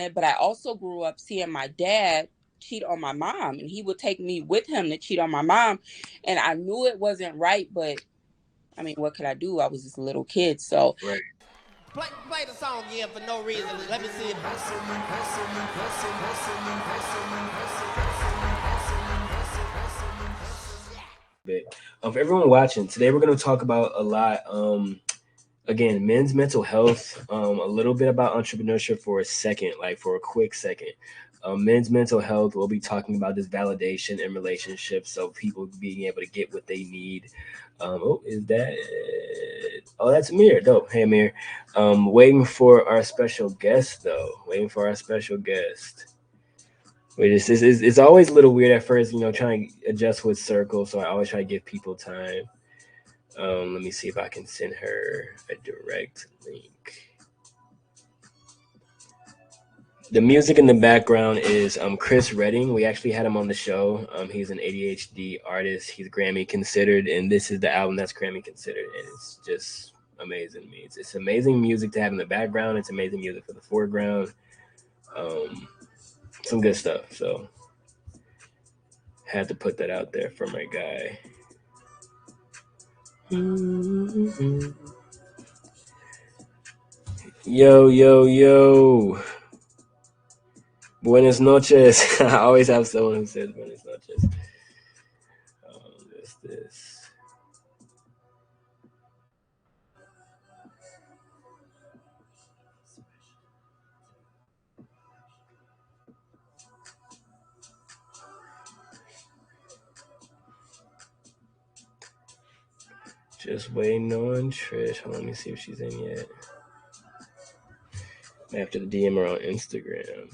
it, but I also grew up seeing my dad cheat on my mom, and he would take me with him to cheat on my mom. And I knew it wasn't right, but I mean, what could I do? I was just a little kid. So Right. Play the song again for no reason. Let me see it. Bit. For everyone watching, today we're going to talk about a lot. Again, men's mental health. A little bit about entrepreneurship for a second, like for a quick second. Men's mental health. We'll be talking about this validation in relationships, so people being able to get what they need. Oh, is that? Oh, that's Amir. Dope. Hey, Amir. Waiting for our special guest, though. Waiting for our special guest. Wait, it's always a little weird at first, trying to adjust with Circle. So I always try to give people time. Let me see if I can send her a direct link. The music in the background is Chris Redding. We actually had him on the show. He's an ADHD artist. He's Grammy considered, and this is the album that's Grammy considered, and it's just amazing to me. It's amazing music to have in the background. It's amazing music for the foreground. Some good stuff. So had to put that out there for my guy. Yo, yo, yo. Buenas noches. I always have someone who says buenas noches. This. Just waiting on Trish. Let me see if she's in yet. I have to DM her on Instagram.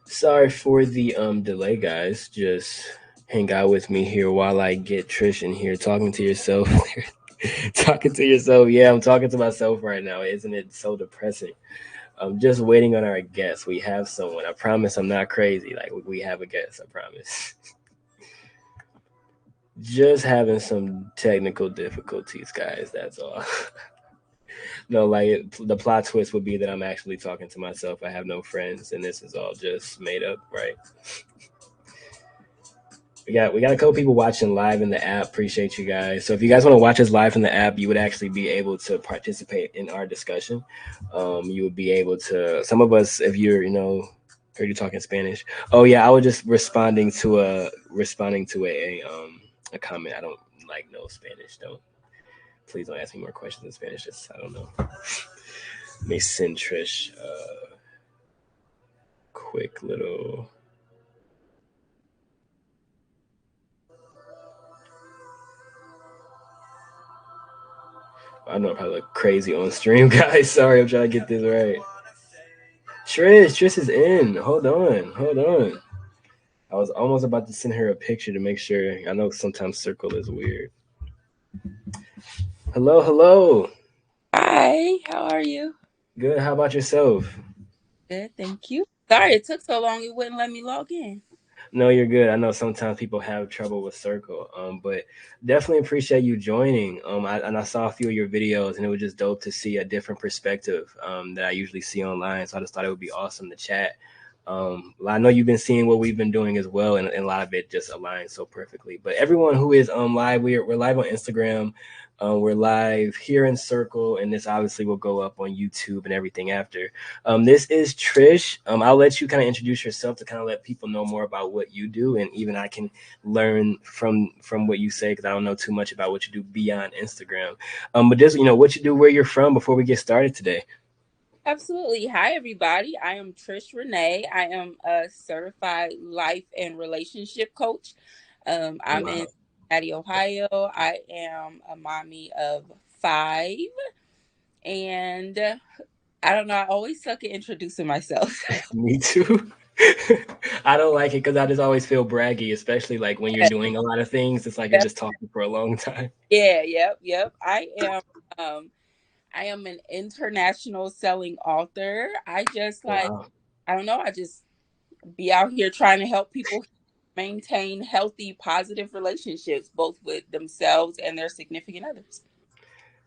Sorry for the delay, guys. Just hang out with me here while I get Trish in here talking to yourself. Talking to yourself. Yeah, I'm talking to myself right now. Isn't it so depressing? I'm just waiting on our guest. We have someone. I promise I'm not crazy. Like, we have a guest. I promise. Just having some technical difficulties, guys. That's all. No, like the plot twist would be that I'm actually talking to myself. I have no friends, and this is all just made up, right? We got a couple people watching live in the app. Appreciate you guys. So if you guys want to watch us live in the app, you would actually be able to participate in our discussion. You would be able to. Some of us, if you're, heard you talking Spanish. Oh yeah, I was just responding to a comment. I don't like no Spanish. Don't Please don't ask me more questions in Spanish. Just I don't know. Let me send Trish a quick little. I know I probably look crazy on stream, guys. Sorry, I'm trying to get this right. Trish is in. Hold on. I was almost about to send her a picture to make sure. I know sometimes Circle is weird. Hello. hi, how are you? Good. How about yourself? Good, thank you. Sorry it took so long. It wouldn't let me log in. No, you're good. I know sometimes people have trouble with Circle, but definitely appreciate you joining. And I saw a few of your videos, and it was just dope to see a different perspective that I usually see online. So I just thought it would be awesome to chat. I know you've been seeing what we've been doing as well, and a lot of it just aligns so perfectly. But everyone who is live, we're live on Instagram. We're live here in Circle, and this obviously will go up on YouTube and everything after. This is Trish. I'll let you kind of introduce yourself to kind of let people know more about what you do, and even I can learn from what you say because I don't know too much about what you do beyond Instagram. But just what you do, where you're from, before we get started today. Absolutely. Hi, everybody. I am Trish Renee. I am a certified life and relationship coach. I'm in Wow. Cincinnati, Ohio. I am a mommy of five. And I don't know, I always suck at introducing myself. Me too. I don't like it because I just always feel braggy, especially like when you're doing a lot of things. It's like you're just talking for a long time. Yeah, yep. Um I am an international selling author. I just like Wow. I don't know, I just be out here trying to help people. maintain healthy, positive relationships, both with themselves and their significant others.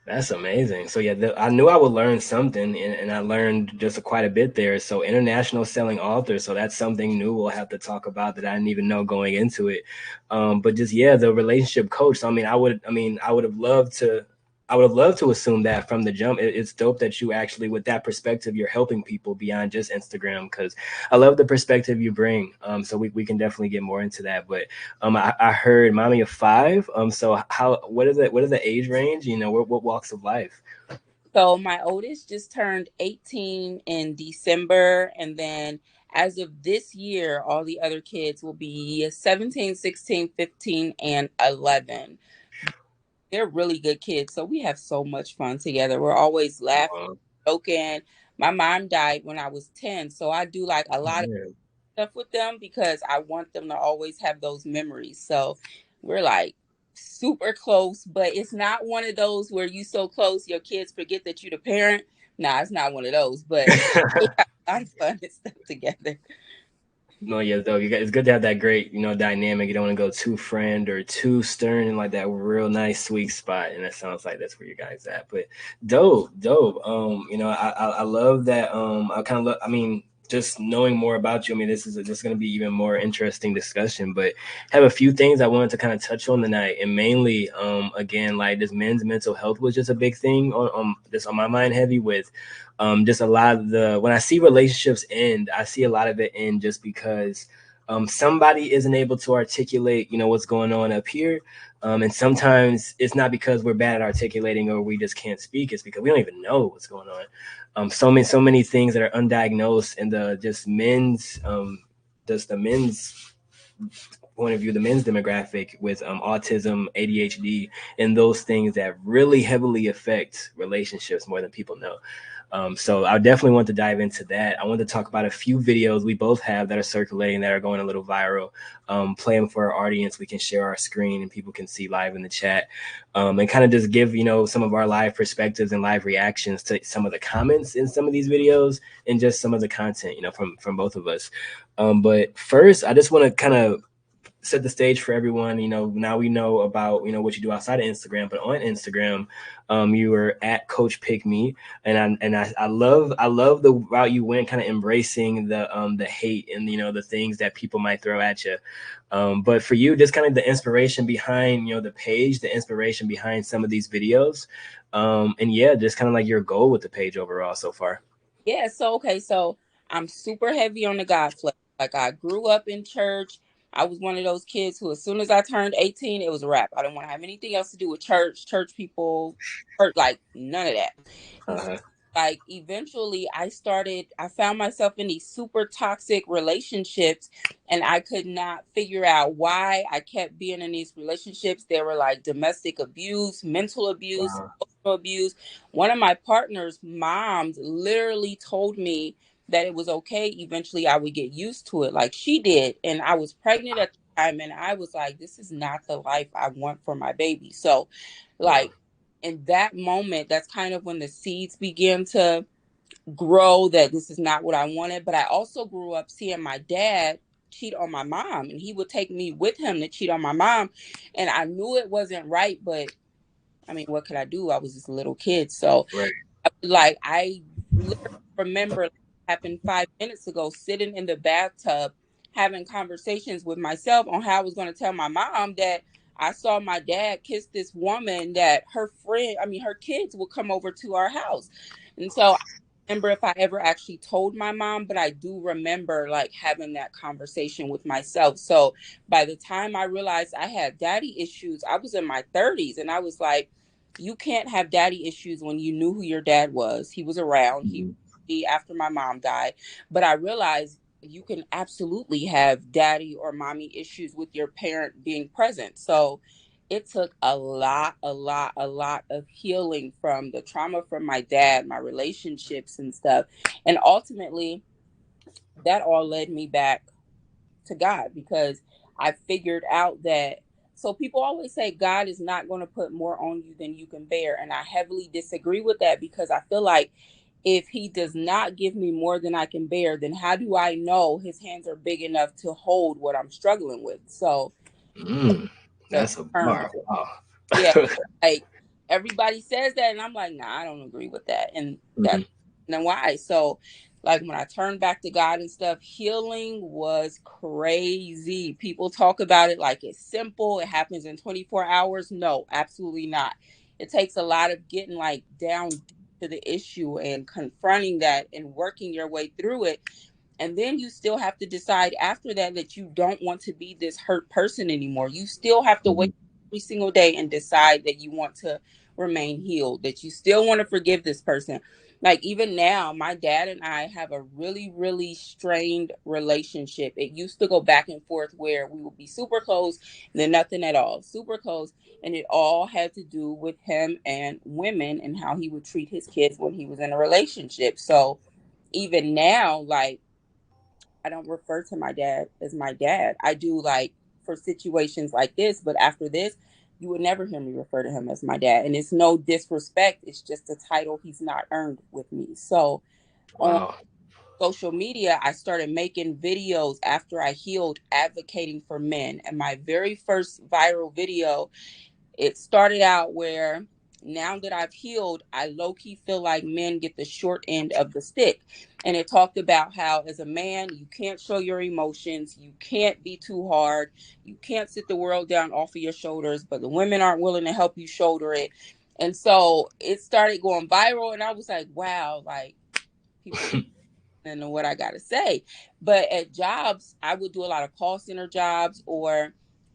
That's amazing. So yeah, I knew I would learn something, and I learned just quite a bit there. So international selling author. So that's something new we'll have to talk about that I didn't even know going into it. But just yeah, the relationship coach. So, I would have loved to. I would have loved to assume that from the jump. It's dope that you actually, with that perspective, you're helping people beyond just Instagram. Because I love the perspective you bring. So we can definitely get more into that. But I heard mommy of five. So what is it? What is the age range? What walks of life? So my oldest just turned 18 in December, and then as of this year, all the other kids will be 17, 16, 15, and 11. They're really good kids, so we have so much fun together. We're always laughing, Uh, joking. My mom died when I was 10, so I do like a lot of yeah. stuff with them because I want them to always have those memories. So we're like super close, but it's not one of those where you so close your kids forget that you're the parent. Nah, it's not one of those, but we have a lot of fun and stuff together. No, yeah, though it's good to have that great, dynamic. You don't want to go too friend or too stern, and like that real nice sweet spot. And that sounds like that's where you guys at. But dope, dope. I love that. I kind of love. I mean, just knowing more about you. I mean, this is just going to be even more interesting discussion. But have a few things I wanted to kind of touch on tonight, and mainly, again, like this men's mental health was just a big thing on just on my mind, heavy with just a lot of the when I see relationships end, I see a lot of it end just because somebody isn't able to articulate, what's going on up here. And sometimes it's not because we're bad at articulating or we just can't speak. It's because we don't even know what's going on. So many things that are undiagnosed in the just the men's point of view, the men's demographic with autism, ADHD, and those things that really heavily affect relationships more than people know. So I definitely want to dive into that. I want to talk about a few videos we both have that are circulating that are going a little viral. Play them for our audience. We can share our screen and people can see live in the chat, and kind of just give some of our live perspectives and live reactions to some of the comments in some of these videos and just some of the content from both of us. But first, I just want to kind of set the stage for everyone. Now we know about what you do outside of Instagram, but on Instagram, you were at Coach Pick Me, and I love the route you went, kind of embracing the hate and the things that people might throw at you. But for you, just kind of the inspiration behind the page, the inspiration behind some of these videos, and yeah, just kind of like your goal with the page overall so far. Yeah, so okay, so I'm super heavy on the God flex. Like I grew up in church. I was one of those kids who, as soon as I turned 18, it was a wrap. I didn't want to have anything else to do with church people, or like none of that. And so, Uh-huh. like eventually, I found myself in these super toxic relationships, and I could not figure out why I kept being in these relationships. They were like domestic abuse, mental abuse, Wow. emotional abuse. One of my partner's moms literally told me that it was okay. Eventually, I would get used to it, like she did. And I was pregnant at the time, and I was like, this is not the life I want for my baby. So, Wow. like, in that moment, that's kind of when the seeds began to grow that this is not what I wanted. But I also grew up seeing my dad cheat on my mom, and he would take me with him to cheat on my mom. And I knew it wasn't right, but I mean, what could I do? I was just a little kid. So, Right. like I literally remember like, happened 5 minutes ago, sitting in the bathtub having conversations with myself on how I was going to tell my mom that I saw my dad kiss this woman that her kids would come over to our house. And so I remember if I ever actually told my mom, but I do remember like having that conversation with myself. So by the time I realized I had daddy issues, I was in my 30s, and I was like, you can't have daddy issues when you knew who your dad was. He was around. He Mhm. after my mom died. But I realized you can absolutely have daddy or mommy issues with your parent being present. So it took a lot of healing from the trauma from my dad, my relationships and stuff. And ultimately, that all led me back to God because I figured out that. So people always say God is not going to put more on you than you can bear, and I heavily disagree with that because I feel like if he does not give me more than I can bear, then how do I know his hands are big enough to hold what I'm struggling with? So the That's a term, bar. Wow. yeah, like everybody says that, and I'm like, nah, I don't agree with that, and that's then why. So, like when I turned back to God and stuff, healing was crazy. People talk about it like it's simple. It happens in 24 hours. No, absolutely not. It takes a lot of getting like down to the issue and confronting that and working your way through it. And then you still have to decide after that that you don't want to be this hurt person anymore. You still have to wake up every single day and decide that you want to remain healed, that you still want to forgive this person. Like even now, my dad and I have a really, really strained relationship. It used to go back and forth where we would be super close and then nothing at all, super close. And it all had to do with him and women and how he would treat his kids when he was in a relationship. So even now, like, I don't refer to my dad as my dad. I do like for situations like this, but after this, you would never hear me refer to him as my dad. And it's no disrespect. It's just a title he's not earned with me. So on Wow. social media, I started making videos after I healed advocating for men. And my very first viral video, it started out where now that I've healed, I low key feel like men get the short end of the stick. And it talked about how, as a man, you can't show your emotions, you can't be too hard, you can't sit the world down off of your shoulders, but the women aren't willing to help you shoulder it. And so it started going viral, and I was like, wow, like people and what I gotta say. But at jobs, I would do a lot of call center jobs, or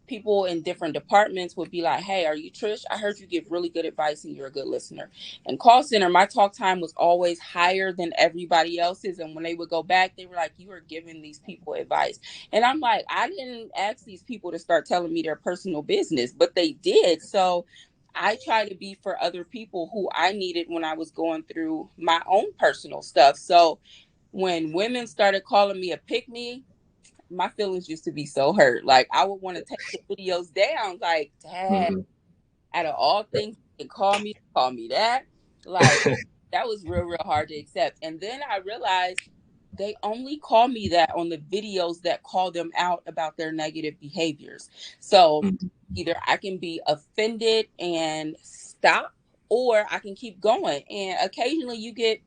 people in different departments would be like, "Hey, are you Trish? I heard you give really good advice and you're a good listener." And call center, my talk time was always higher than everybody else's. And when they would go back, they were like, "You are giving these people advice." And I'm like, I didn't ask these people to start telling me their personal business, but they did. So I try to be for other people who I needed when I was going through my own personal stuff. So when women started calling me a pick me, my feelings used to be so hurt. Like I would want to take the videos down. Like, dad, out of all things, you can call me that. Like that was real, real hard to accept. And then I realized they only call me that on the videos that call them out about their negative behaviors. So either I can be offended and stop, or I can keep going. And occasionally you get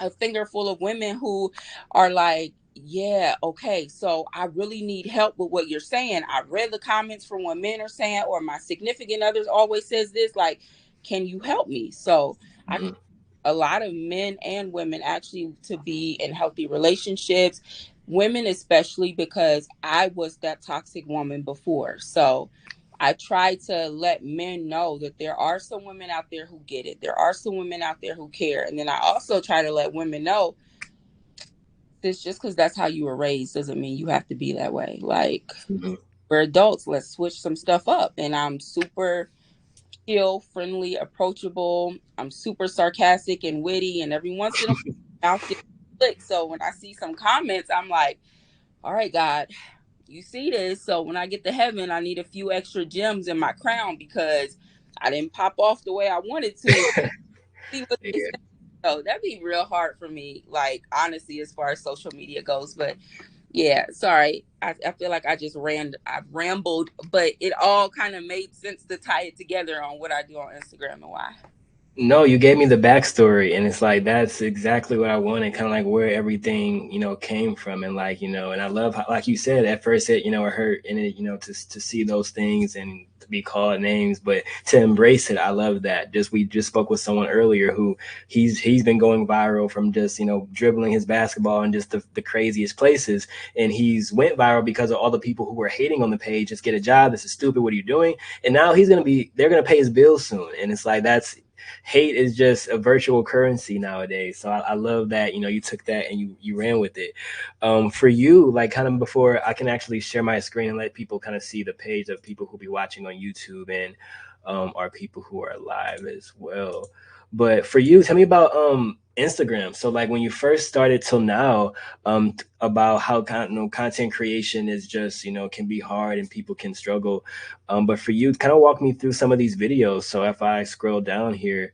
a finger full of women who are like, yeah, okay, so I really need help with what you're saying. I read the comments from what men are saying, or my significant others always says this, like, can you help me? So I a lot of men and women actually to be in healthy relationships, women especially, because I was that toxic woman before. So I try to let men know that there are some women out there who get it. There are some women out there who care. And then I also try to let women know this, just because that's how you were raised doesn't mean you have to be that way. Like, we're adults. Let's switch some stuff up. And I'm super chill, friendly, approachable. I'm super sarcastic and witty. And every once in a while, mouth gets slick. So when I see some comments, I'm like, all right, God, you see this. So when I get to heaven, I need a few extra gems in my crown because I didn't pop off the way I wanted to. See what they Yeah. say. So that'd be real hard for me, like honestly, as far as social media goes. But yeah, sorry. I feel like I've rambled, but it all kind of made sense to tie it together on what I do on Instagram and why. No, you gave me the backstory, and it's like that's exactly what I wanted, kind of like where everything came from, and like and I love how, like you said, at first it hurt, and it to see those things and to be called names, but to embrace it, I love that. We just spoke with someone earlier who he's been going viral from just dribbling his basketball in just the craziest places, and he's went viral because of all the people who were hating on the page. Just get a job. This is stupid. What are you doing? And now they're gonna pay his bills soon, and it's like that's hate is just a virtual currency nowadays. So I love that you took that and you ran with it. For you, like kind of before I can actually share my screen and let people kind of see the page of people who'll be watching on YouTube and are people who are live as well. But for you, tell me about Instagram. So like when you first started till now, about how content creation is just can be hard and people can struggle. But for you, kind of walk me through some of these videos. So if I scroll down here,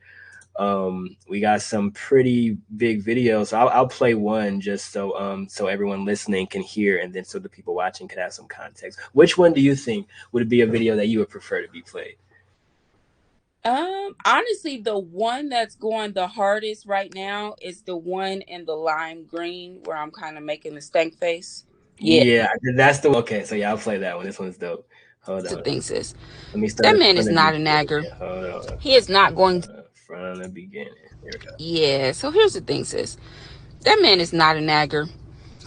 We got some pretty big videos. So I'll play one just so everyone listening can hear, and then so the people watching can have some context. Which one do you think would be a video that you would prefer to be played? Honestly, the one that's going the hardest right now is the one in the lime green where I'm kind of making the stank face. Yeah, Yeah, that's the okay. So yeah, I'll play that one. This one's dope. Hold the on. thing is, Let me start that it man from is the not a beginning. nagger. Hold on. He is not going to. From the beginning. Here we go. Yeah, so here's the thing, sis. That man is not a nagger.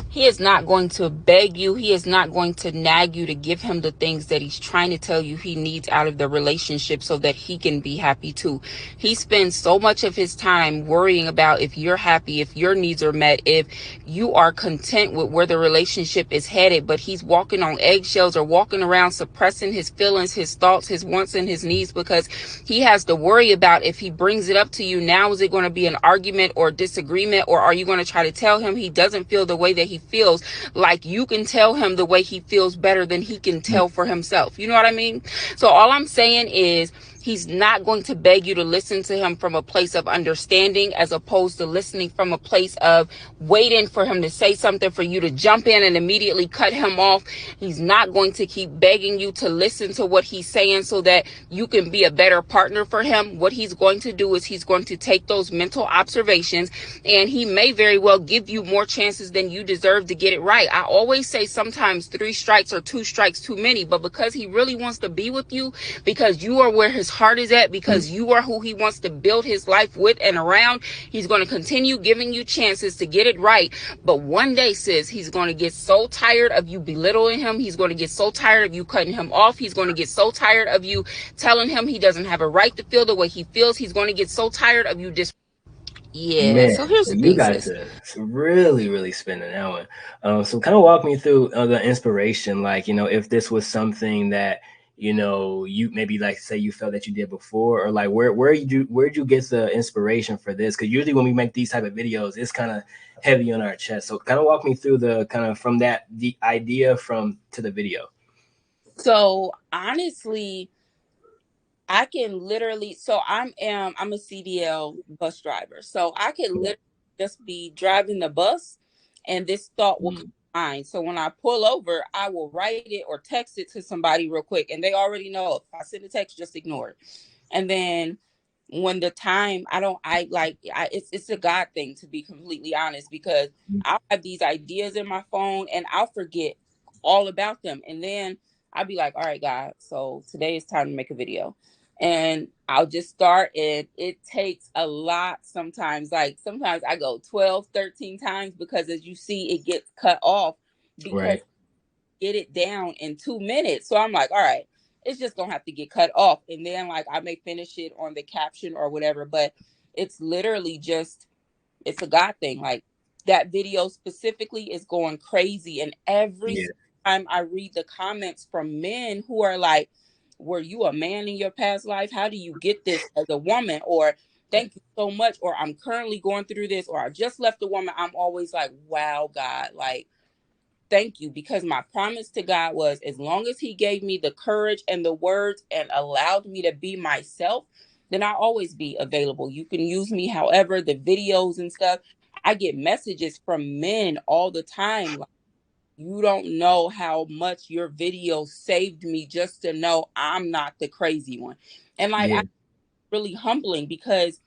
He is not going to beg you. He is not going to nag you to give him the things that he's trying to tell you he needs out of the relationship so that he can be happy too. He spends so much of his time worrying about if you're happy, if your needs are met, if you are content with where the relationship is headed, but he's walking on eggshells or walking around suppressing his feelings, his thoughts, his wants, and his needs because he has to worry about if he brings it up to you now, is it going to be an argument or disagreement, or are you going to try to tell him he doesn't feel the way that he feels, like you can tell him the way he feels better than he can tell for himself. You know what I mean? So all I'm saying is he's not going to beg you to listen to him from a place of understanding as opposed to listening from a place of waiting for him to say something for you to jump in and immediately cut him off. He's not going to keep begging you to listen to what he's saying so that you can be a better partner for him. What he's going to do is he's going to take those mental observations and he may very well give you more chances than you deserve to get it right. I always say sometimes 3 strikes or 2 strikes too many, but because he really wants to be with you, because you are where his heart is at, because you are who he wants to build his life with and around, he's going to continue giving you chances to get it right. But one day, sis, he's going to get so tired of you belittling him. He's going to get so tired of you cutting him off. He's going to get so tired of you telling him he doesn't have a right to feel the way he feels. He's going to get so tired of you just. Yeah, Man, so here's so the you thing, got sis. to really spinning that one. So kind of walk me through the inspiration. Like, if this was something that you maybe like say you felt that you did before, or like where'd you get the inspiration for this? Because usually when we make these type of videos, it's kind of heavy on our chest. So kind of walk me through the kind of from the idea from to the video. So honestly, I can literally, so I'm a CDL bus driver. So I can literally just be driving the bus and this thought will come Mm, to mind. So when I pull over, I will write it or text it to somebody real quick. And they already know if I send a text, just ignore it. And then when the time it's a God thing, to be completely honest, because mm, I'll have these ideas in my phone and I'll forget all about them. And then I'll be like, all right, God, so today is time to make a video. And I'll just start, and it takes a lot sometimes. Like sometimes I go 12, 13 times because as you see, it gets cut off because right. get it down in 2 minutes. So I'm like, all right, it's just gonna have to get cut off. And then like I may finish it on the caption or whatever, but it's literally just it's a God thing. Like that video specifically is going crazy. And every Yeah. single time I read the comments from men who are like, were you a man in your past life? How do you get this as a woman? Or thank you so much. Or I'm currently going through this. Or I just left a woman. I'm always like, wow, God, like, thank you, because my promise to God was as long as he gave me the courage and the words and allowed me to be myself, then I'll always be available. You can use me however, the videos and stuff. I get messages from men all the time like, you don't know how much your video saved me just to know I'm not the crazy one. And like Yeah. really humbling because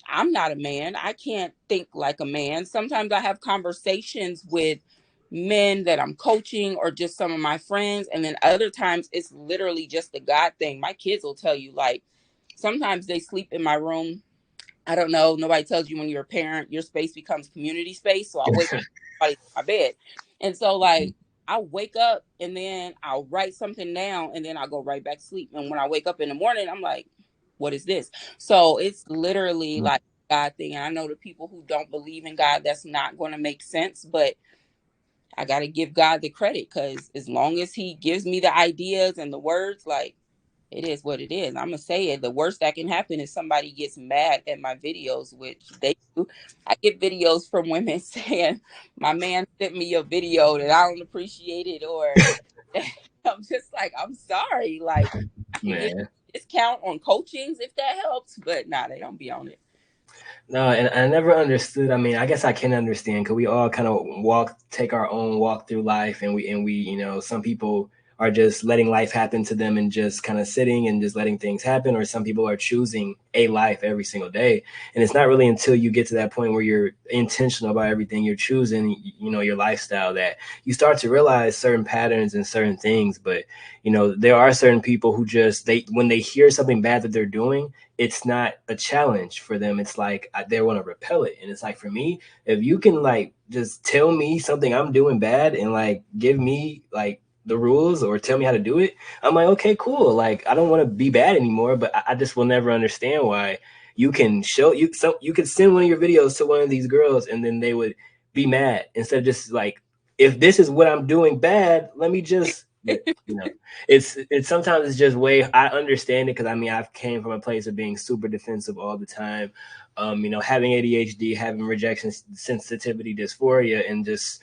I'm not a man. I can't think like a man. Sometimes I have conversations with men that I'm coaching or just some of my friends. And then other times it's literally just a God thing. My kids will tell you, like, sometimes they sleep in my room. I don't know. Nobody tells you when you're a parent, your space becomes community space. So I wake up, everybody's in my bed. And so, like, I wake up and then I'll write something down and then I'll go right back to sleep. And when I wake up in the morning, I'm like, what is this? So it's literally Mm, like God thing. And I know the people who don't believe in God, that's not going to make sense. But I got to give God the credit because as long as he gives me the ideas and the words, like, it is what it is. I'm gonna say it. The worst that can happen is somebody gets mad at my videos, which they do. I get videos from women saying, "My man sent me a video that I don't appreciate it," or I'm just like, "I'm sorry." Like I can give man. you a discount on coachings if that helps, but nah, they don't be on it. No, and I never understood. I mean, I guess I can understand because we all kind of take our own walk through life, and we, some people are just letting life happen to them and just kind of sitting and just letting things happen, or some people are choosing a life every single day. And it's not really until you get to that point where you're intentional about everything you're choosing, your lifestyle, that you start to realize certain patterns and certain things. But there are certain people who just when they hear something bad that they're doing, it's not a challenge for them. It's like they want to repel it. And it's like, for me, if you can like just tell me something I'm doing bad and like give me like the rules or tell me how to do it, I'm like, okay, cool. Like, I don't want to be bad anymore, but I just will never understand why you can you could send one of your videos to one of these girls and then they would be mad instead of just like, if this is what I'm doing bad, let me just, but it's sometimes it's just way, I understand it because I mean, I've came from a place of being super defensive all the time, having ADHD, having rejection sensitivity dysphoria, and just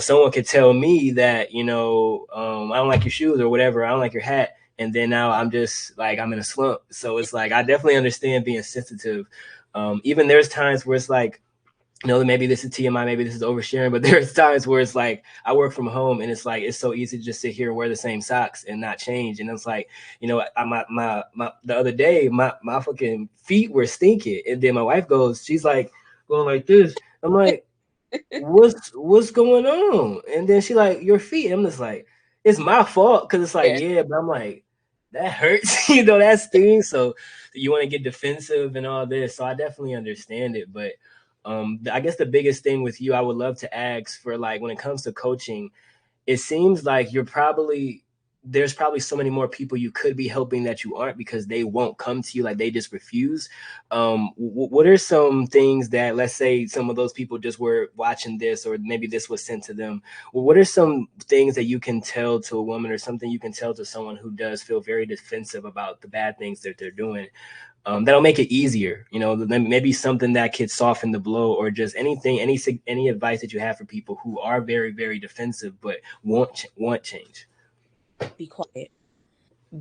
someone could tell me that I don't like your shoes or whatever, I don't like your hat, and then now I'm just like, I'm in a slump. So it's like, I definitely understand being sensitive. Even there's times where it's like, maybe this is TMI, maybe this is oversharing, but there's times where it's like, I work from home and it's like, it's so easy to just sit here and wear the same socks and not change. And it's like, the other day, my fucking feet were stinking. And then my wife she's like going like this. I'm like, what's going on? And then she like, your feet. I'm just like, it's my fault. Cause it's like, Yeah. yeah, but I'm like, that hurts, that stings. So you want to get defensive and all this. So I definitely understand it. But I guess the biggest thing with you, I would love to ask for, like, when it comes to coaching, it seems like there's probably so many more people you could be helping that you aren't, because they won't come to you, like they just refuse. What are some things that, let's say some of those people just were watching this, or maybe this was sent to them, what are some things that you can tell to a woman, or something you can tell to someone who does feel very defensive about the bad things that they're doing, that'll make it easier? Maybe something that could soften the blow, or just anything, any advice that you have for people who are very, very defensive but want change. Be quiet.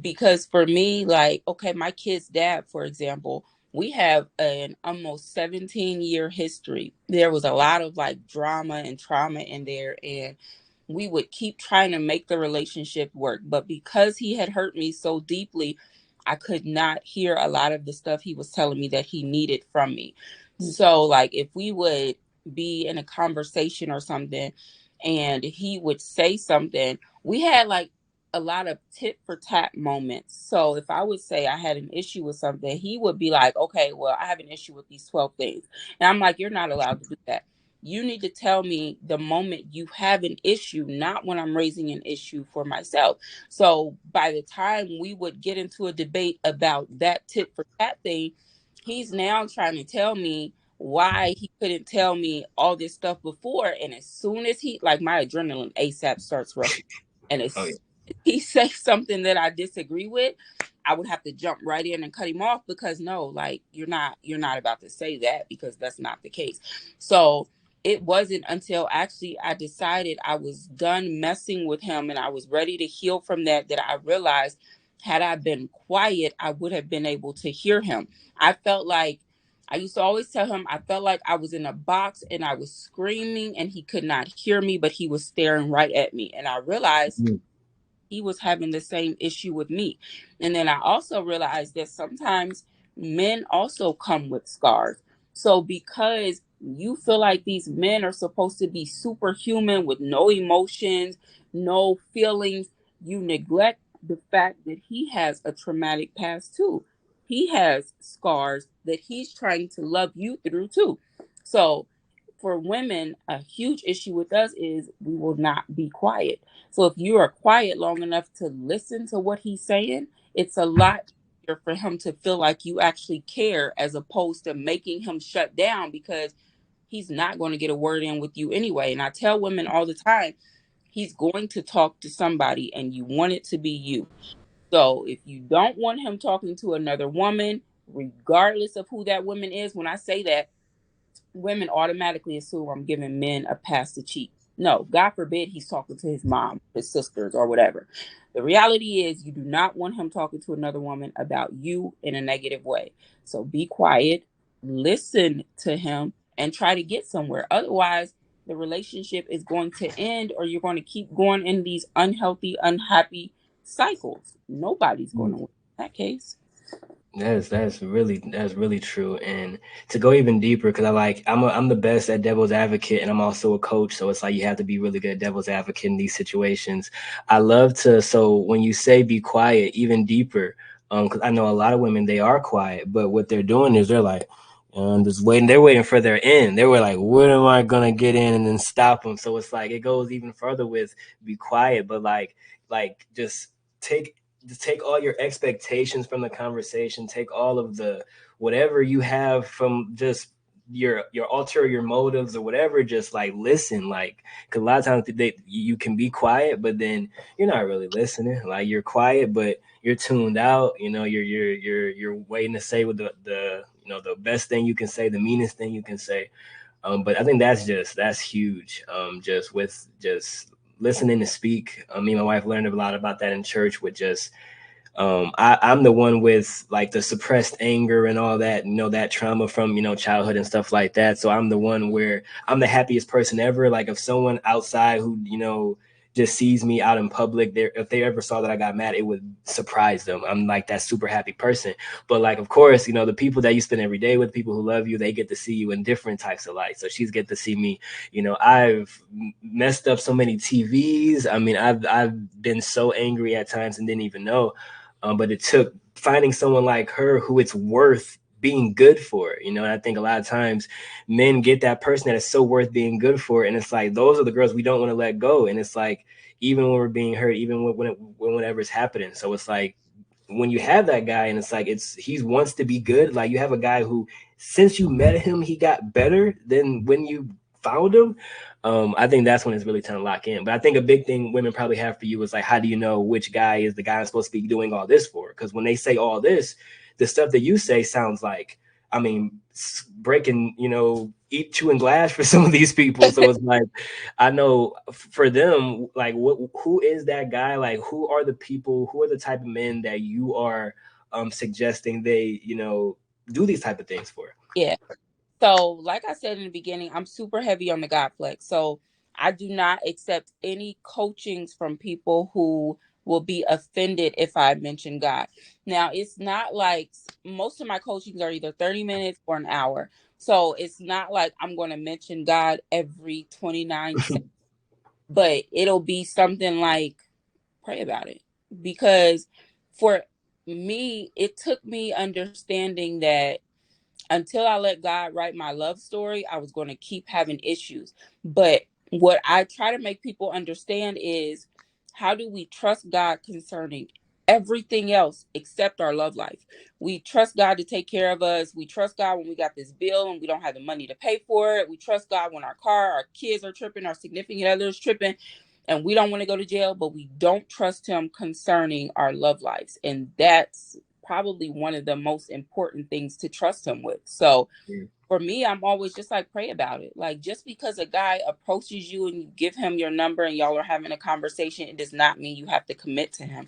Because for me, like, okay, my kid's dad, for example, we have an almost 17-year history. There was a lot of like drama and trauma in there, and we would keep trying to make the relationship work. But because he had hurt me so deeply, I could not hear a lot of the stuff he was telling me that he needed from me. So, like, if we would be in a conversation or something and he would say something, we had like a lot of tit for tat moments. So if I would say I had an issue with something, he would be like, okay, well, I have an issue with these 12 things. And I'm like, you're not allowed to do that. You need to tell me the moment you have an issue, not when I'm raising an issue for myself. So by the time we would get into a debate about that tit for tat thing, he's now trying to tell me why he couldn't tell me all this stuff before. And as soon as like, my adrenaline ASAP starts rushing. And as Oh yeah. soon as he says something that I disagree with, I would have to jump right in and cut him off, because no, like, you're not about to say that, because that's not the case. So it wasn't until actually I decided I was done messing with him and I was ready to heal from that, that I realized, had I been quiet, I would have been able to hear him. I felt like, I used to always tell him, I felt like I was in a box and I was screaming and he could not hear me, but he was staring right at me. And I realized Mm. he was having the same issue with me. And then I also realized that sometimes men also come with scars. So because you feel like these men are supposed to be superhuman with no emotions, no feelings, you neglect the fact that he has a traumatic past too. He has scars that he's trying to love you through too. So for women, a huge issue with us is we will not be quiet. So if you are quiet long enough to listen to what he's saying, it's a lot easier for him to feel like you actually care, as opposed to making him shut down, because he's not going to get a word in with you anyway. And I tell women all the time, he's going to talk to somebody and you want it to be you. So if you don't want him talking to another woman, regardless of who that woman is, when I say that, women automatically assume I'm giving men a pass to cheat. No, God forbid he's talking to his mom, his sisters, or whatever. The reality is, you do not want him talking to another woman about you in a negative way. So be quiet. Be quiet. listen to him and try to get somewhere. Otherwise, the relationship is going to end, or you're going to keep going in these unhealthy, unhappy cycles. Nobody's going to win in that case. That's really true. And to go even deeper, because I'm the best at devil's advocate, and I'm also a coach. So it's like you have to be really good at devil's advocate in these situations. I love to. So when you say be quiet, even deeper, because I know a lot of women, they are quiet, but what they're doing is they're like, just waiting. They're waiting for their end. They were like, when am I gonna get in and then stop them? So it's like it goes even further with be quiet, but like take take all your expectations from the conversation, take all of the whatever you have from just your ulterior motives or whatever, just like listen. Like, because a lot of times you can be quiet, but then you're not really listening. Like, you're quiet but you're tuned out. You're waiting to say what the the best thing you can say, the meanest thing you can say. But I think that's huge. Just listening to speak. Me and my wife learned a lot about that in church with just I'm the one with like the suppressed anger and all that, that trauma from, childhood and stuff like that. So I'm the one where I'm the happiest person ever. Like, if someone outside who, just sees me out in public, if they ever saw that I got mad, it would surprise them. I'm like that super happy person. But like, of course, the people that you spend every day with, people who love you, they get to see you in different types of light. So she's get to see me, I've messed up so many TVs. I mean, I've been so angry at times and didn't even know. But it took finding someone like her who it's worth being good for, and I think a lot of times men get that person that is so worth being good for, and it's like those are the girls we don't want to let go. And it's like, even when we're being hurt, even when whenever's happening. So it's like, when you have that guy and it's like he wants to be good, like you have a guy who, since you met him, he got better than when you found him. I think that's when it's really time to lock in. But I think a big thing women probably have for you is like, how do you know which guy is the guy I'm supposed to be doing all this for? Because when they say all this, the stuff that you say sounds like, I mean, breaking, eat chewing glass for some of these people. So it's like, I know for them, like, who is that guy? Like, who are the people? Who are the type of men that you are suggesting they, do these type of things for? Yeah. So, like I said in the beginning, I'm super heavy on the God flex. So, I do not accept any coachings from people who will be offended if I mention God. Now, it's not like most of my coachings are either 30 minutes or an hour. So, it's not like I'm going to mention God every 29 seconds, but it'll be something like pray about it. Because for me, it took me understanding that until I let God write my love story, I was going to keep having issues. But what I try to make people understand is, how do we trust God concerning everything else except our love life? We trust God to take care of us. We trust God when we got this bill and we don't have the money to pay for it. We trust God when our kids are tripping, our significant others tripping, and we don't want to go to jail, but we don't trust him concerning our love lives. And that's probably one of the most important things to trust him with. So for me, I'm always just like, pray about it. Like, just because a guy approaches you and you give him your number and y'all are having a conversation, it does not mean you have to commit to him.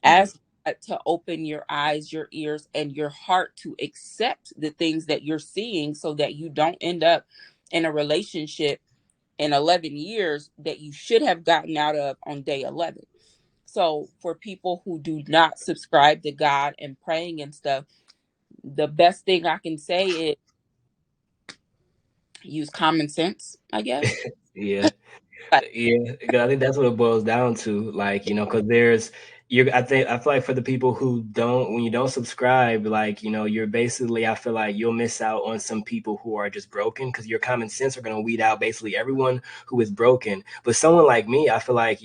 Ask God to open your eyes, your ears, and your heart to accept the things that you're seeing, so that you don't end up in a relationship in 11 years that you should have gotten out of on day 11. So for people who do not subscribe to God and praying and stuff, the best thing I can say is use common sense, I guess. Yeah. Like, Yeah, I think that's what it boils down to. Like, because there's I feel like for the people who don't, when you don't subscribe, like, you're basically, I feel like you'll miss out on some people who are just broken, because your common sense are going to weed out basically everyone who is broken. But someone like me, I feel like,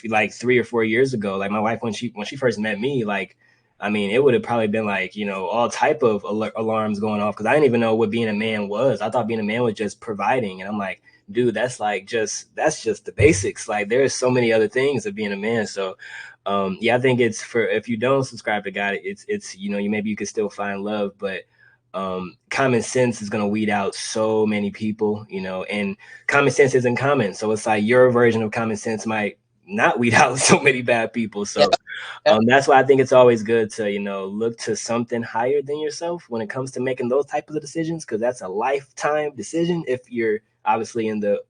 like 3 or 4 years ago, like my wife, when she first met me, like, I mean, it would have probably been like, all type of alarms going off, because I didn't even know what being a man was. I thought being a man was just providing. And I'm like, dude, that's just the basics. Like, there's so many other things of being a man. So yeah, I think it's for, if you don't subscribe to God, it's you maybe you could still find love, but common sense is going to weed out so many people, and common sense isn't common. So it's like your version of common sense might not weed out so many bad people. Yep. So Yep. that's why I think it's always good to, look to something higher than yourself when it comes to making those type of decisions, because that's a lifetime decision if you're obviously in the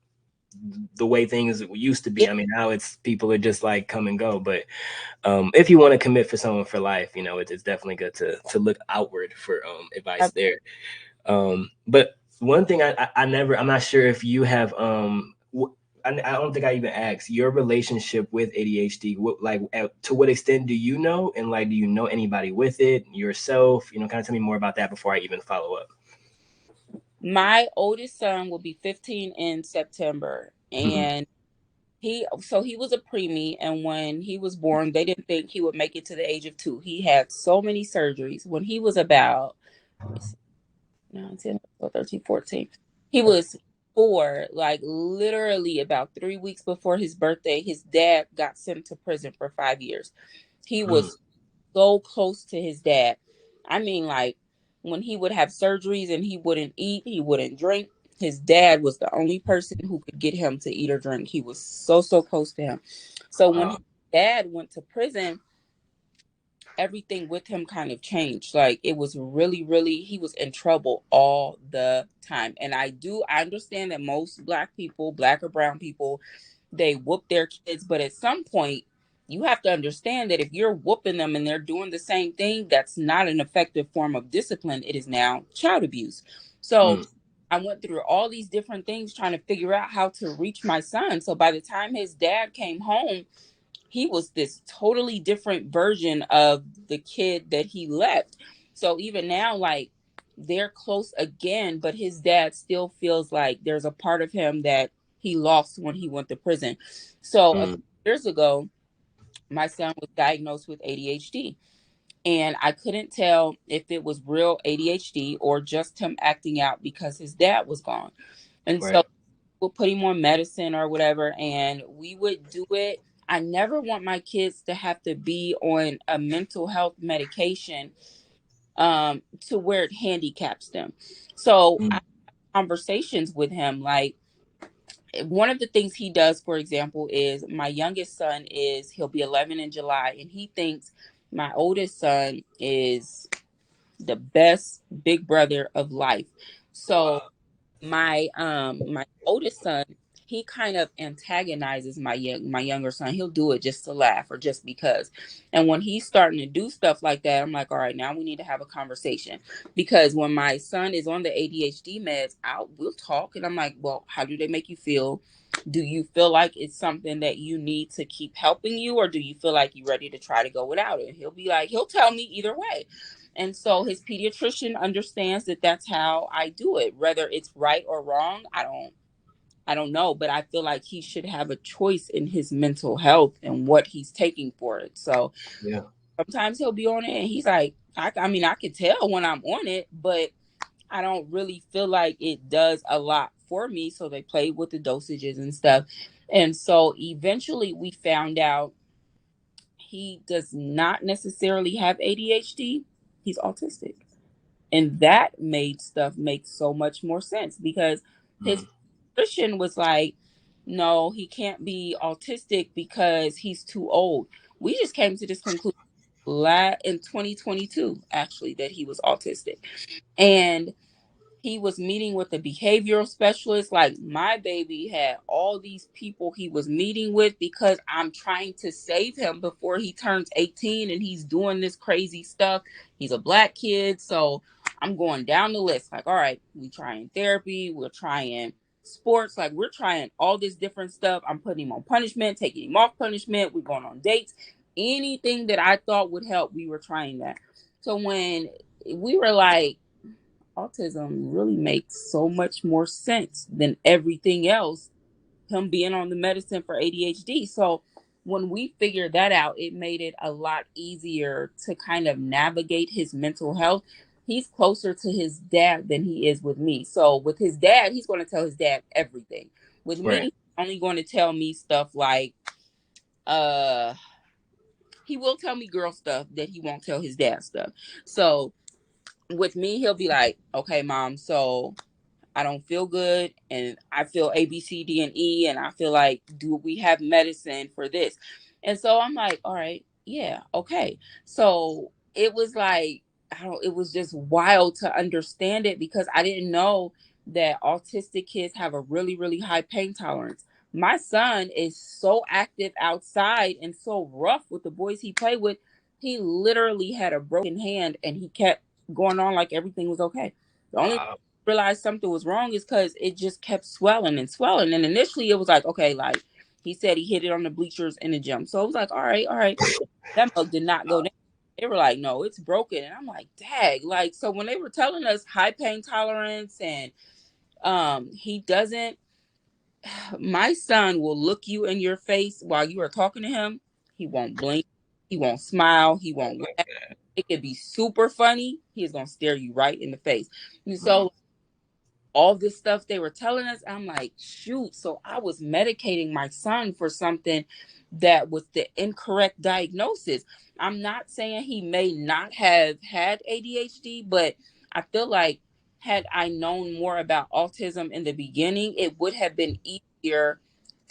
way things used to be. Yep. I mean, now it's people are just like come and go. But if you want to commit for someone for life, it's definitely good to look outward for advice Yep. there. But one thing I'm not sure if you have I don't think I even asked your relationship with ADHD. To what extent do you know, and like, do you know anybody with it yourself? Kind of tell me more about that before I even follow up. My oldest son will be 15 in September, Mm-hmm. and he was a preemie, and when he was born, they didn't think he would make it to the age of 2. He had so many surgeries. When he was about, let me see, 9, 10, 12, 13, 14, he was 4, like literally about 3 weeks before his birthday, his dad got sent to prison for 5 years. He was so close to his dad. I mean, like when he would have surgeries and he wouldn't eat, he wouldn't drink. His dad was the only person who could get him to eat or drink. He was so close to him. So when Wow. his dad went to prison, everything with him kind of changed. Like it was really, he was in trouble all the time. And I understand that most black people, black or brown people, they whoop their kids, but at some point you have to understand that if you're whooping them and they're doing the same thing, that's not an effective form of discipline. It is now child abuse. So Mm, I went through all these different things trying to figure out how to reach my son. So by the time his dad came home, he was this totally different version of the kid that he left. So even now, like they're close again, but his dad still feels like there's a part of him that he lost when he went to prison. So a few mm, years ago, my son was diagnosed with ADHD. And I couldn't tell if it was real ADHD or just him acting out because his dad was gone. And so right. we'll put him on medicine or whatever, and we would do it. I never want my kids to have to be on a mental health medication to where it handicaps them. So I Mm, have conversations with him. Like one of the things he does, for example, is my youngest son he'll be 11 in July, and he thinks my oldest son is the best big brother of life. So wow. my oldest son, he kind of antagonizes my younger son. He'll do it just to laugh or just because. And when he's starting to do stuff like that, I'm like, all right, now we need to have a conversation. Because when my son is on the ADHD meds, we'll talk, and I'm like, well, how do they make you feel? Do you feel like it's something that you need to keep helping you, or do you feel like you're ready to try to go without it? He'll tell me either way. And so his pediatrician understands that that's how I do it. Whether it's right or wrong, I don't know, but I feel like he should have a choice in his mental health and what he's taking for it. So Yeah. sometimes he'll be on it and he's like, I mean, I can tell when I'm on it, but I don't really feel like it does a lot for me. So they played with the dosages and stuff. And so eventually we found out he does not necessarily have ADHD. He's autistic. And that made stuff make so much more sense because his Mm, Christian was like, no, he can't be autistic because he's too old. We just came to this conclusion in 2022, actually, that he was autistic. And he was meeting with a behavioral specialist. Like my baby had all these people he was meeting with because I'm trying to save him before he turns 18 and he's doing this crazy stuff. He's a black kid. So I'm going down the list. Like, all right, we trying therapy, we're trying sports, like we're trying all this different stuff. I'm putting him on punishment, taking him off punishment, we're going on dates. Anything that I thought would help, we were trying that. So when we were like, autism really makes so much more sense than everything else, him being on the medicine for ADHD. So when we figured that out, it made it a lot easier to kind of navigate his mental health. He's closer to his dad than he is with me. So with his dad, he's going to tell his dad everything. With me, right. he's only going to tell me stuff like uh he will tell me girl stuff that he won't tell his dad stuff. So with me, he'll be like, okay, mom, so I don't feel good, and I feel A, B, C, D, and E, and I feel like, do we have medicine for this? And so I'm like, all right, yeah, okay. So it was like, I don't, it was just wild to understand it because I didn't know that autistic kids have a really, really high pain tolerance. My son is so active outside and so rough with the boys he played with. He literally had a broken hand and he kept going on like everything was okay. The only Wow. realized something was wrong is because it just kept swelling and swelling. And initially it was like, okay, like he said he hit it on the bleachers in the gym. So it was like, all right, all right. That mug did not go down. They were like, no, it's broken. And I'm like, dag. Like, so when they were telling us high pain tolerance and he doesn't, my son will look you in your face while you are talking to him. He won't blink. He won't smile. He Oh won't my laugh. It could be super funny. He is going to stare you right in the face. And God. so all this stuff they were telling us, I'm like, shoot. So I was medicating my son for something that was the incorrect diagnosis. I'm not saying he may not have had ADHD, but I feel like had I known more about autism in the beginning, it would have been easier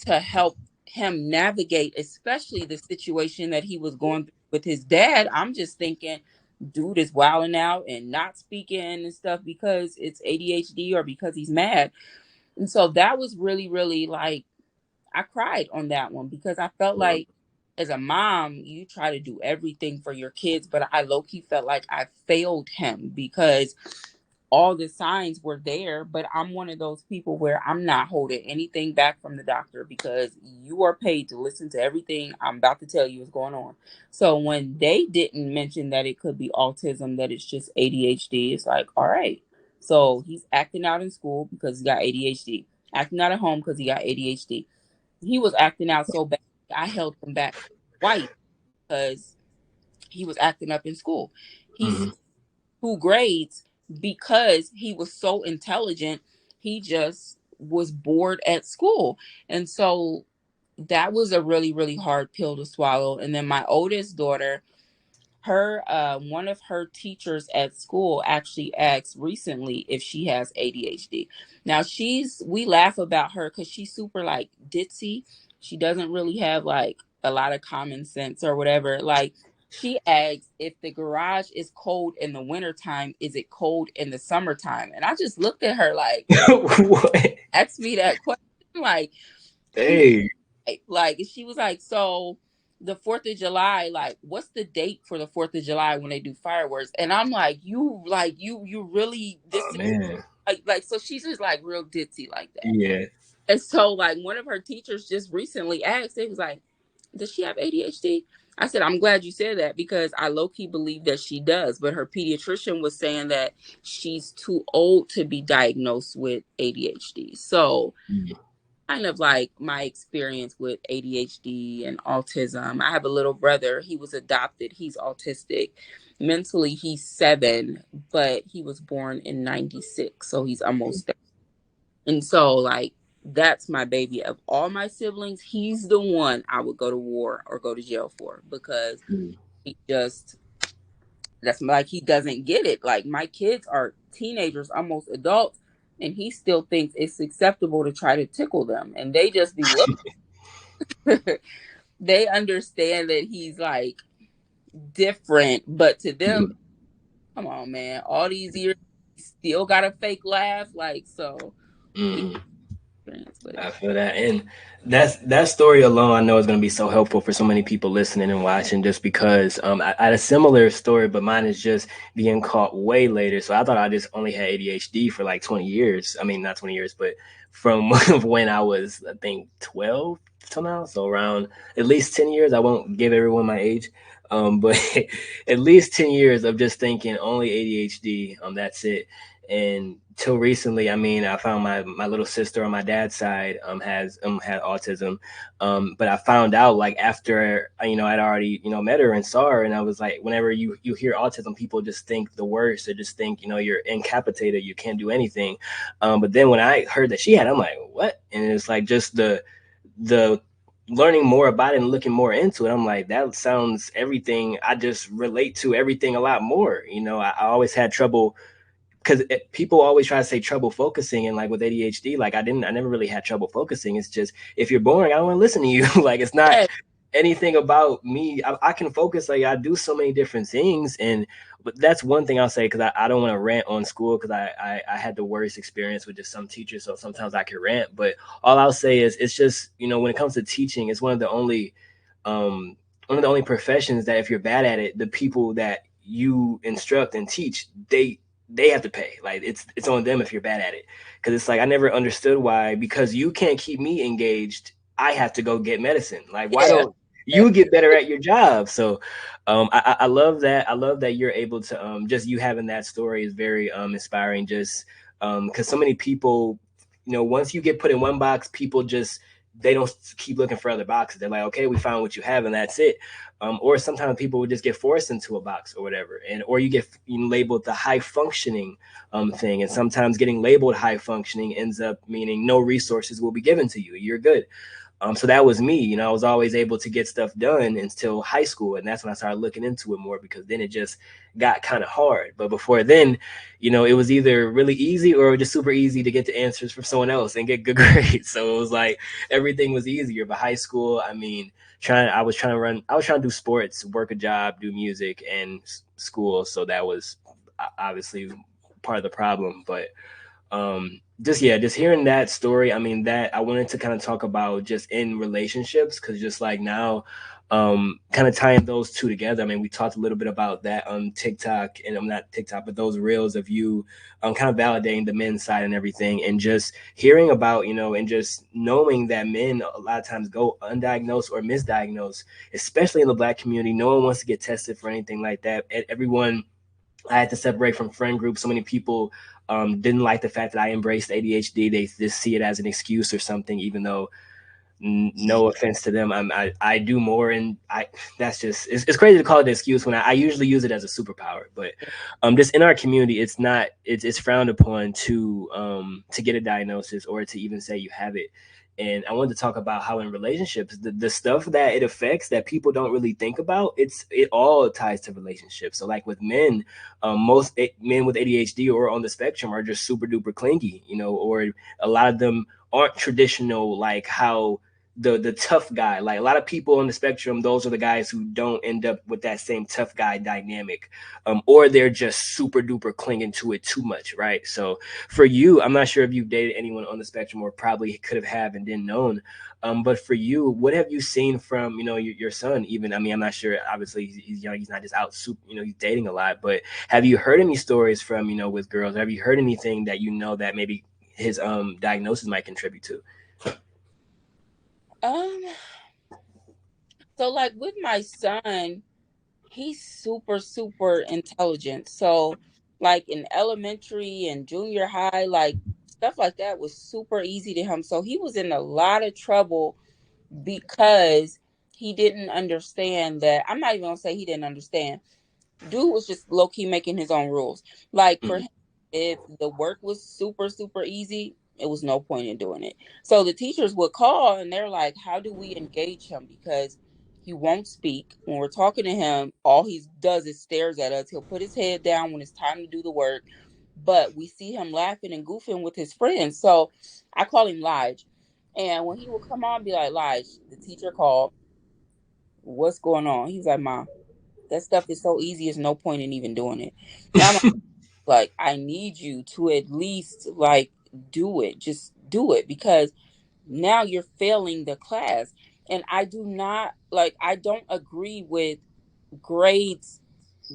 to help him navigate, especially the situation that he was going through with his dad. I'm just thinking, dude is wilding out and not speaking and stuff because it's ADHD or because he's mad. And so that was really, really like, I cried on that one because I felt Mm. like as a mom, you try to do everything for your kids, but I low key felt like I failed him because all the signs were there, but I'm one of those people where I'm not holding anything back from the doctor because you are paid to listen to everything I'm about to tell you is going on. So when they didn't mention that it could be autism, that it's just ADHD, it's like, all right. So he's acting out in school because he got ADHD, acting out at home because he got ADHD. He was acting out so bad, I held him back twice because he was acting up in school. He's Mhm. 2 grades because he was so intelligent. He just was bored at school. And so that was a really, really hard pill to swallow. And then my oldest daughter, her one of her teachers at school actually asked recently if she has ADHD. Now we laugh about her because she's super like ditzy. She doesn't really have like a lot of common sense or whatever. Like she asks if the garage is cold in the wintertime, is it cold in the summertime? And I just looked at her like, What? ask me that question. Like she was Hey. like she was like, so the 4th of July, like, what's the date for the 4th of July when they do fireworks? And I'm like, you really this Oh is man. like so she's just like real ditzy like that. Yeah. And so like one of her teachers just recently asked, it was like, does she have ADHD? I said, I'm glad you said that because I low key believe that she does. But her pediatrician was saying that she's too old to be diagnosed with ADHD. So Mm. kind of like my experience with ADHD and autism. I have a little brother. He was adopted. He's autistic. Mentally, he's 7, but he was born in 96. So he's almost there. And so, like, that's my baby. Of all my siblings, he's the one I would go to war or go to jail for because Mm. he just, that's like, he doesn't get it. Like, my kids are teenagers, almost adults, and he still thinks it's acceptable to try to tickle them. And they just be looking. They understand that he's like different, but to them, Mhm. come on, man, all these years, he still got a fake laugh. Like, so, yeah, Mm. experience with it. I feel that, and that story alone, I know is going to be so helpful for so many people listening and watching. Just because I had a similar story, but mine is just being caught way later. So I thought I just only had ADHD for like 20 years. I mean, not 20 years, but from when I was, I think, 12 till now. So around at least 10 years. I won't give everyone my age, but at least 10 years of just thinking only ADHD. That's it. And till recently, I mean, I found my little sister on my dad's side has had autism, but I found out like after I'd already met her and saw her, and I was like, whenever you hear autism, people just think the worst. They just think you're incapacitated, you can't do anything. But then when I heard that she had, I'm like, what? And it's like just the learning more about it and looking more into it, I'm like, that sounds everything. I just relate to everything a lot more. I always had trouble because people always try to say trouble focusing, and like with ADHD, like I never really had trouble focusing. It's just if you're boring, I don't want to listen to you. Like it's not Yes, anything about me. I can focus. Like I do so many different things, and but that's one thing I'll say because I don't want to rant on school because I had the worst experience with just some teachers, so sometimes I can rant. But all I'll say is it's just when it comes to teaching, it's um one of the only professions that if you're bad at it, the people that you instruct and teach, they have to pay. Like it's on them if you're bad at it. Because it's like I never understood why because you can't keep me engaged. I have to go get medicine. Like why yeah. don't you get better at your job? So I love that. I love that you're able to just you having that story is very inspiring. Just because so many people, once you get put in one box, people just they don't keep looking for other boxes. They're like, okay, we found what you have, and that's it. Or sometimes people would just get forced into a box or whatever, and or you get labeled the high functioning thing, and sometimes getting labeled high functioning ends up meaning no resources will be given to you. You're good. So that was me. I was always able to get stuff done until high school, and that's when I started looking into it more because then it just got kind of hard. But before then, it was either really easy or just super easy to get the answers from someone else and get good grades. So it was like everything was easier. But high school, I mean, I was trying to do sports, work a job, do music, and school. So that was obviously part of the problem. But just hearing that story, I mean, that I wanted to kind of talk about just in relationships because just like now, kind of tying those two together. I mean, we talked a little bit about that on TikTok, and I'm not TikTok, but those reels of you kind of validating the men's side and everything, and just hearing about, and just knowing that men a lot of times go undiagnosed or misdiagnosed, especially in the Black community. No one wants to get tested for anything like that. Everyone, I had to separate from friend groups. So many people didn't like the fact that I embraced ADHD. They just see it as an excuse or something, even though no offense to them, I do more, and I that's just it's crazy to call it an excuse when I usually use it as a superpower. But just in our community, it's frowned upon to get a diagnosis or to even say you have it. And I wanted to talk about how in relationships, the stuff that it affects that people don't really think about, it all ties to relationships. So like with men, men with ADHD or on the spectrum are just super duper clingy, or a lot of them aren't traditional like how the tough guy. Like a lot of people on the spectrum, those are the guys who don't end up with that same tough guy dynamic, or they're just super duper clinging to it too much, right? So for you, I'm not sure if you've dated anyone on the spectrum or probably could have and didn't known. But for you, what have you seen from your son? Even I mean, I'm not sure. Obviously, he's young. He's not just out. Super, he's dating a lot. But have you heard any stories from with girls? Have you heard anything that that maybe his diagnosis might contribute to? Um, so like with my son, he's super, super intelligent. So like in elementary and junior high, like stuff like that was super easy to him. So he was in a lot of trouble because he didn't understand that. I'm not even gonna say he didn't understand. Dude was just low key making his own rules. Like for Mm, him, if the work was super, super easy, it was no point in doing it. So the teachers would call and they're like, how do we engage him? Because he won't speak. When we're talking to him, all he does is stares at us. He'll put his head down when it's time to do the work. But we see him laughing and goofing with his friends. So I call him Lige. And when he would come on, be like, Lige, the teacher called. What's going on? He's like, Mom, that stuff is so easy. There's no point in even doing it. And I'm like, I need you to at least like do it. Just do it because now you're failing the class. And I do not like, I don't agree with grades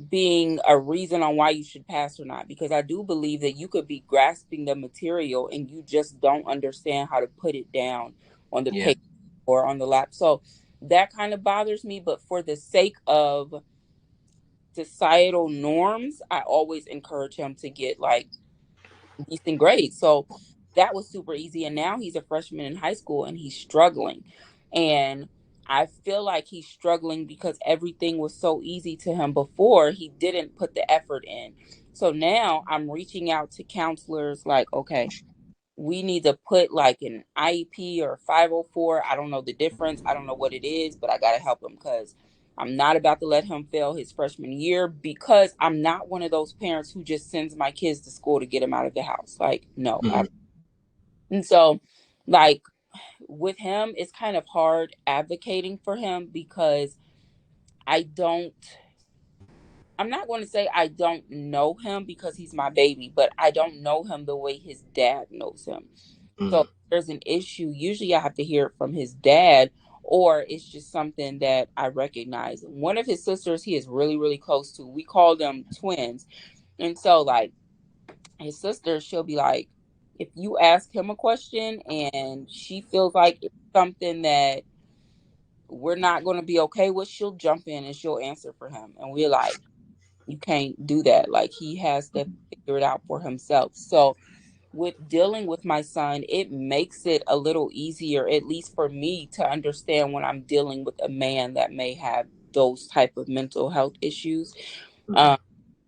being a reason on why you should pass or not, because I do believe that you could be grasping the material and you just don't understand how to put it down on the yeah. paper or on the lap. So that kind of bothers me. But for the sake of societal norms, I always encourage him to get like decent grades. So that was super easy. And now he's a freshman in high school and he's struggling. And I feel like he's struggling because everything was so easy to him before. He didn't put the effort in. So now I'm reaching out to counselors like, okay, we need to put like an IEP or 504. I don't know the difference. I don't know what it is, but I got to help him because I'm not about to let him fail his freshman year because I'm not one of those parents who just sends my kids to school to get them out of the house. Like, no. Mm-hmm. And so, like, with him, it's kind of hard advocating for him because I don't, I'm not going to say I don't know him because he's my baby, but I don't know him the way his dad knows him. So Mm-hmm. if there's an issue, usually I have to hear it from his dad, or it's just something that I recognize. One of his sisters, he is really, really close to. We call them twins. And so, like, his sister, she'll be like, if you ask him a question and she feels like it's something that we're not going to be okay with, she'll jump in and she'll answer for him. And we're like, you can't do that. Like, he has to figure it out for himself. So, with dealing with my son, it makes it a little easier, at least for me, to understand when I'm dealing with a man that may have those type of mental health issues. Mm-hmm. Um,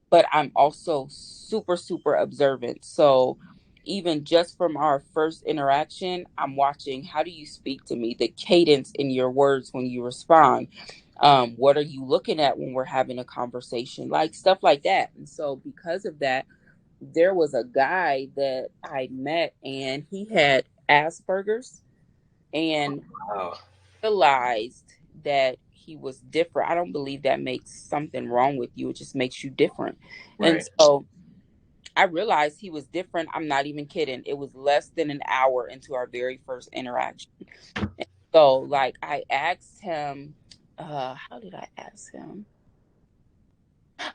but I'm also super, super observant. So even just from our first interaction, I'm watching, how do you speak to me, the cadence in your words when you respond. What are you looking at when we're having a conversation, like stuff like that. And so because of that, there was a guy that I met and he had Asperger's, and Wow. realized that he was different. I don't believe that makes something wrong with you. It just makes you different. And Right. so I realized he was different. I'm not even kidding. It was less than an hour into our very first interaction. And so like I asked him, how did I ask him?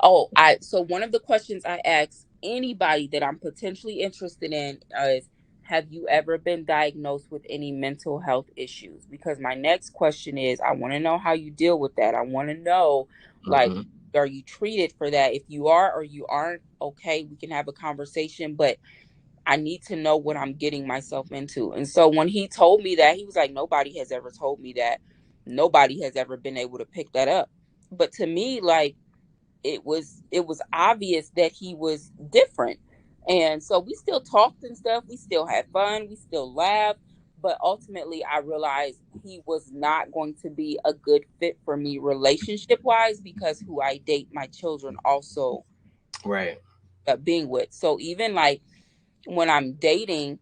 Oh, I so one of the questions I ask anybody that I'm potentially interested in is, have you ever been diagnosed with any mental health issues? Because my next question is, I want to know how you deal with that. I want to know, like, Mm-hmm. are you treated for that? If you are or you aren't, okay, we can have a conversation, but I need to know what I'm getting myself into. And so when he told me that, he was like, nobody has ever told me that. Nobody has ever been able to pick that up. But to me, like, it was obvious that he was different. And so we still talked and stuff, we still had fun, we still laughed, but ultimately I realized he was not going to be a good fit for me relationship wise, because who I date my children also Right. being with. So even like when I'm dating,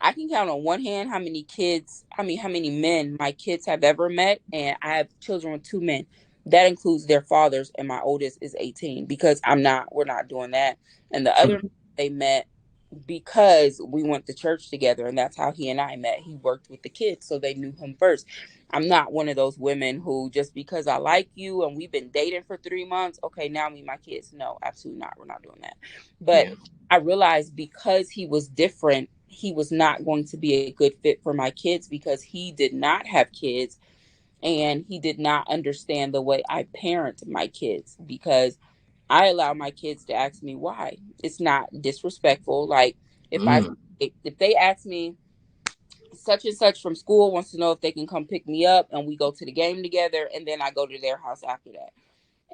I can count on one hand how many kids, I mean, how many men my kids have ever met. And I have children with two men. That includes their fathers, and my oldest is 18, because we're not doing that. And the other, they met because we went to church together, and that's how he and I met. He worked with the kids, so they knew him first. I'm not one of those women who, just because I like you and we've been dating for 3 months, okay, now meet my kids. No, absolutely not. We're not doing that. But Yeah. I realized because he was different, he was not going to be a good fit for my kids, because he did not have kids and he did not understand the way I parent my kids, because I allow my kids to ask me why. It's not disrespectful. Like, if I Mm. if they ask me, such and such from school wants to know if they can come pick me up, and we go to the game together, and then I go to their house after that.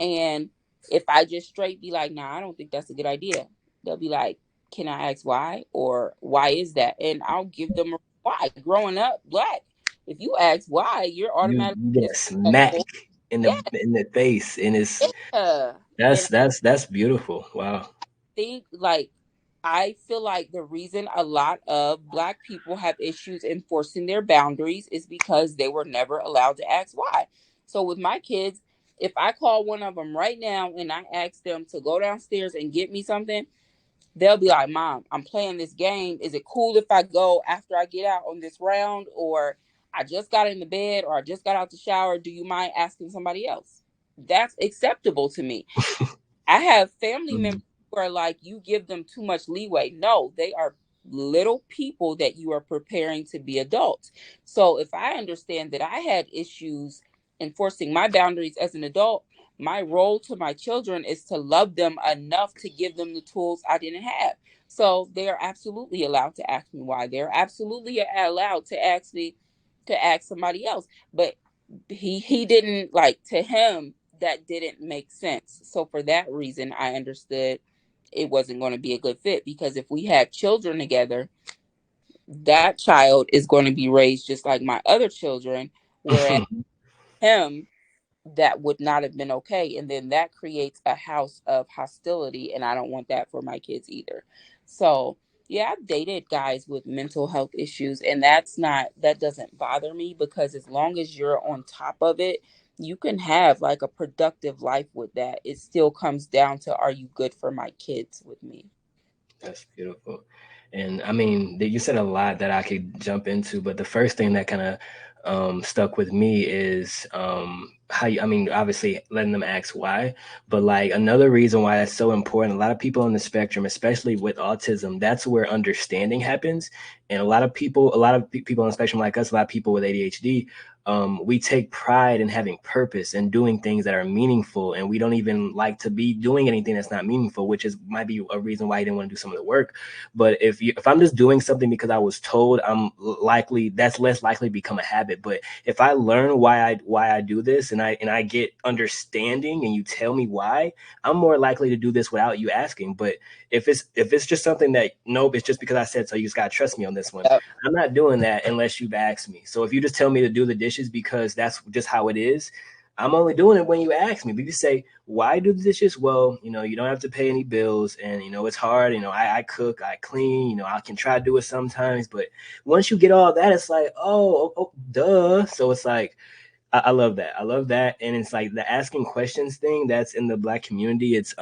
And if I just straight be like, nah, I don't think that's a good idea, they'll be like, can I ask why? Or why is that? And I'll give them a why. Growing up black, if you ask why, you're automatically You get smack disrespectful. in Yeah. the face, and it's And that's beautiful. Wow. think like I feel like the reason a lot of black people have issues enforcing their boundaries is because they were never allowed to ask why. So with my kids, if I call one of them right now and I ask them to go downstairs and get me something, they'll be like, Mom, I'm playing this game. Is it cool if I go after I get out on this round? Or I just got in the bed, or I just got out the shower. Do you mind asking somebody else? That's acceptable to me. I have family members Mm. who are like, you give them too much leeway. No, they are little people that you are preparing to be adults. So if I understand that I had issues enforcing my boundaries as an adult, my role to my children is to love them enough to give them the tools I didn't have. So they are absolutely allowed to ask me why. They're absolutely allowed to ask me to ask somebody else. But he didn't, like, to him that didn't make sense. So for that reason I understood it wasn't going to be a good fit, because if we have children together, that child is going to be raised just like my other children, whereas him, that would not have been okay. And then that creates a house of hostility. And I don't want that for my kids either. So, yeah, I've dated guys with mental health issues. And that doesn't bother me, because as long as you're on top of it, you can have like a productive life with that. It still comes down to, are you good for my kids with me? That's beautiful. And I mean, you said a lot that I could jump into, but the first thing that kind of stuck with me is how you, I mean, obviously letting them ask why, but like another reason why that's so important. A lot of people on the spectrum, especially with autism, that's where understanding happens. And a lot of people, people on the spectrum like us, a lot of people with ADHD, we take pride in having purpose and doing things that are meaningful, and we don't even like to be doing anything that's not meaningful, which is might be a reason why you didn't want to do some of the work. But if I'm just doing something because I was told, that's less likely to become a habit. But if I learn why I do this, and I get understanding, and you tell me why, I'm more likely to do this without you asking. But if it's just something that, nope, it's just because I said so, you just gotta trust me on this one. Yep. I'm not doing that unless you've asked me. So if you just tell me to do the dishes because that's just how it is, I'm only doing it when you ask me. But if you say, why do the dishes? Well, you don't have to pay any bills, and it's hard. I cook, I clean, I can try to do it sometimes. But once you get all that, it's like, oh, duh. So it's like, I love that. I love that. And it's like the asking questions thing that's in the Black community. It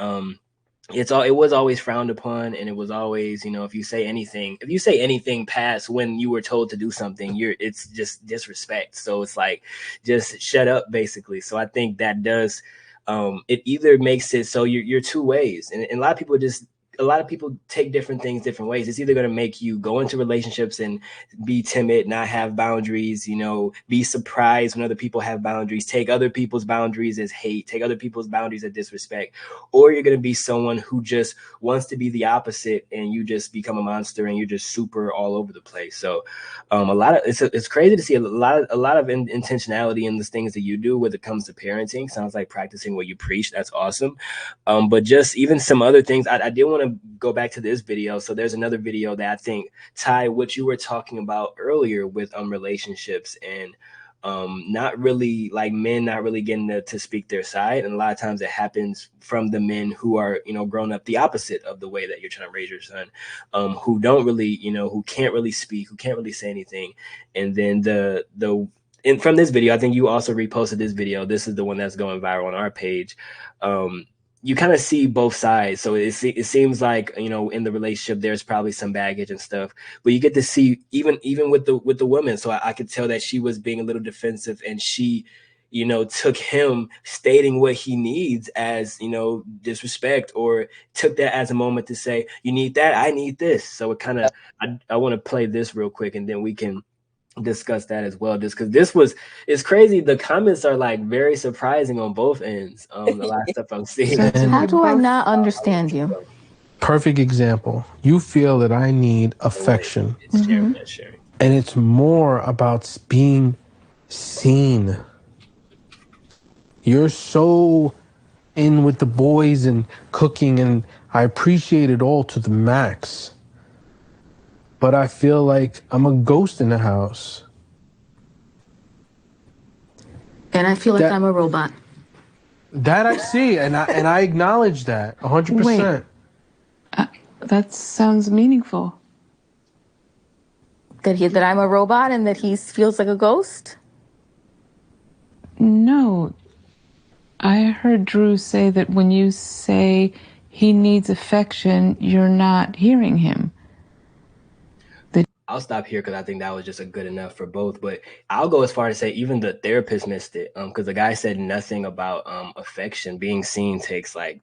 was always frowned upon, and it was always, if you say anything past when you were told to do something, it's just disrespect. So it's like, just shut up, basically. So I think that does, it either makes it so you're two ways, and a lot of people take different things different ways. It's either going to make you go into relationships and be timid, not have boundaries, be surprised when other people have boundaries, take other people's boundaries as hate, take other people's boundaries as disrespect, or you're going to be someone who just wants to be the opposite, and you just become a monster, and you're just super all over the place. So it's crazy to see a lot of intentionality in the things that you do when it comes to parenting. Sounds like practicing what you preach. That's awesome. But just even some other things, I did want to go back to this video. So there's another video that I think tie what you were talking about earlier with relationships, and not really, like, men not really getting to speak their side. And a lot of times it happens from the men who are, grown up the opposite of the way that you're trying to raise your son, who don't really, who can't really speak, who can't really say anything. And then and from this video, I think you also reposted this video. This is the one that's going viral on our page. You kind of see both sides. So it seems like, in the relationship, there's probably some baggage and stuff, but you get to see even with the woman. So I could tell that she was being a little defensive, and she, took him stating what he needs as, disrespect, or took that as a moment to say, you need that, I need this. So it kind of, I want to play this real quick, and then we can discuss that as well, just because it's crazy. The comments are like very surprising on both ends. A lot of stuff I'm seeing. How do I not understand you? Perfect example. You feel that I need affection. It's sharing, that's sharing. And it's more about being seen. You're so in with the boys and cooking, and I appreciate it all to the max. But I feel like I'm a ghost in the house. And I feel like I'm a robot. That I see, and I acknowledge that 100%. That sounds meaningful. That I'm a robot and that he feels like a ghost? No. I heard Drew say that when you say he needs affection, you're not hearing him. I'll stop here because I think that was just a good enough for both. But I'll go as far as to say even the therapist missed it, because the guy said nothing about affection. Being seen takes like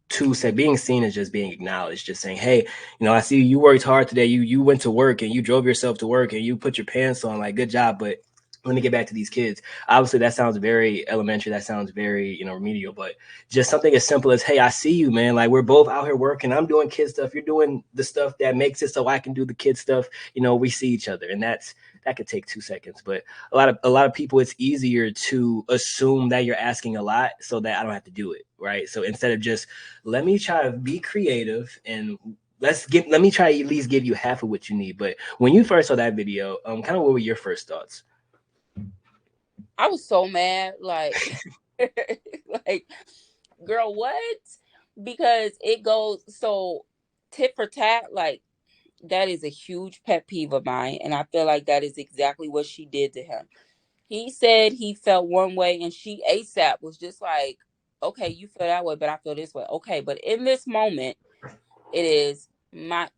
2 seconds. Being seen is just being acknowledged, just saying, hey, I see you worked hard today. You went to work, and you drove yourself to work, and you put your pants on. Like, good job. But let me get back to these kids. Obviously, that sounds very elementary. That sounds very, remedial. But just something as simple as, hey, I see you, man. Like, we're both out here working. I'm doing kid stuff. You're doing the stuff that makes it so I can do the kid stuff. We see each other, and that could take 2 seconds. But a lot of people, it's easier to assume that you're asking a lot so that I don't have to do it, right? So instead of just, let me try to be creative, and let me try to at least give you half of what you need. But when you first saw that video, kind of what were your first thoughts? I was so mad. Like, Like, girl, what? Because it goes so tit for tat, like that is a huge pet peeve of mine. And I feel like that is exactly what she did to him. He said he felt one way, and she ASAP was just like, okay, you feel that way, but I feel this way. Okay, but in this moment, it is my.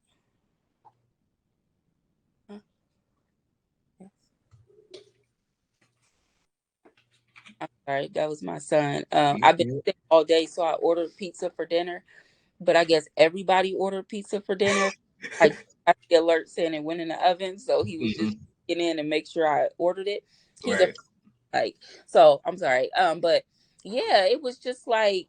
I'm sorry, that was my son. I've been sick all day, so I ordered pizza for dinner. But I guess everybody ordered pizza for dinner. I got the alert saying it went in the oven, so he was just getting in and make sure I ordered it. He's a Right. like, so I'm sorry. But yeah, it was just like,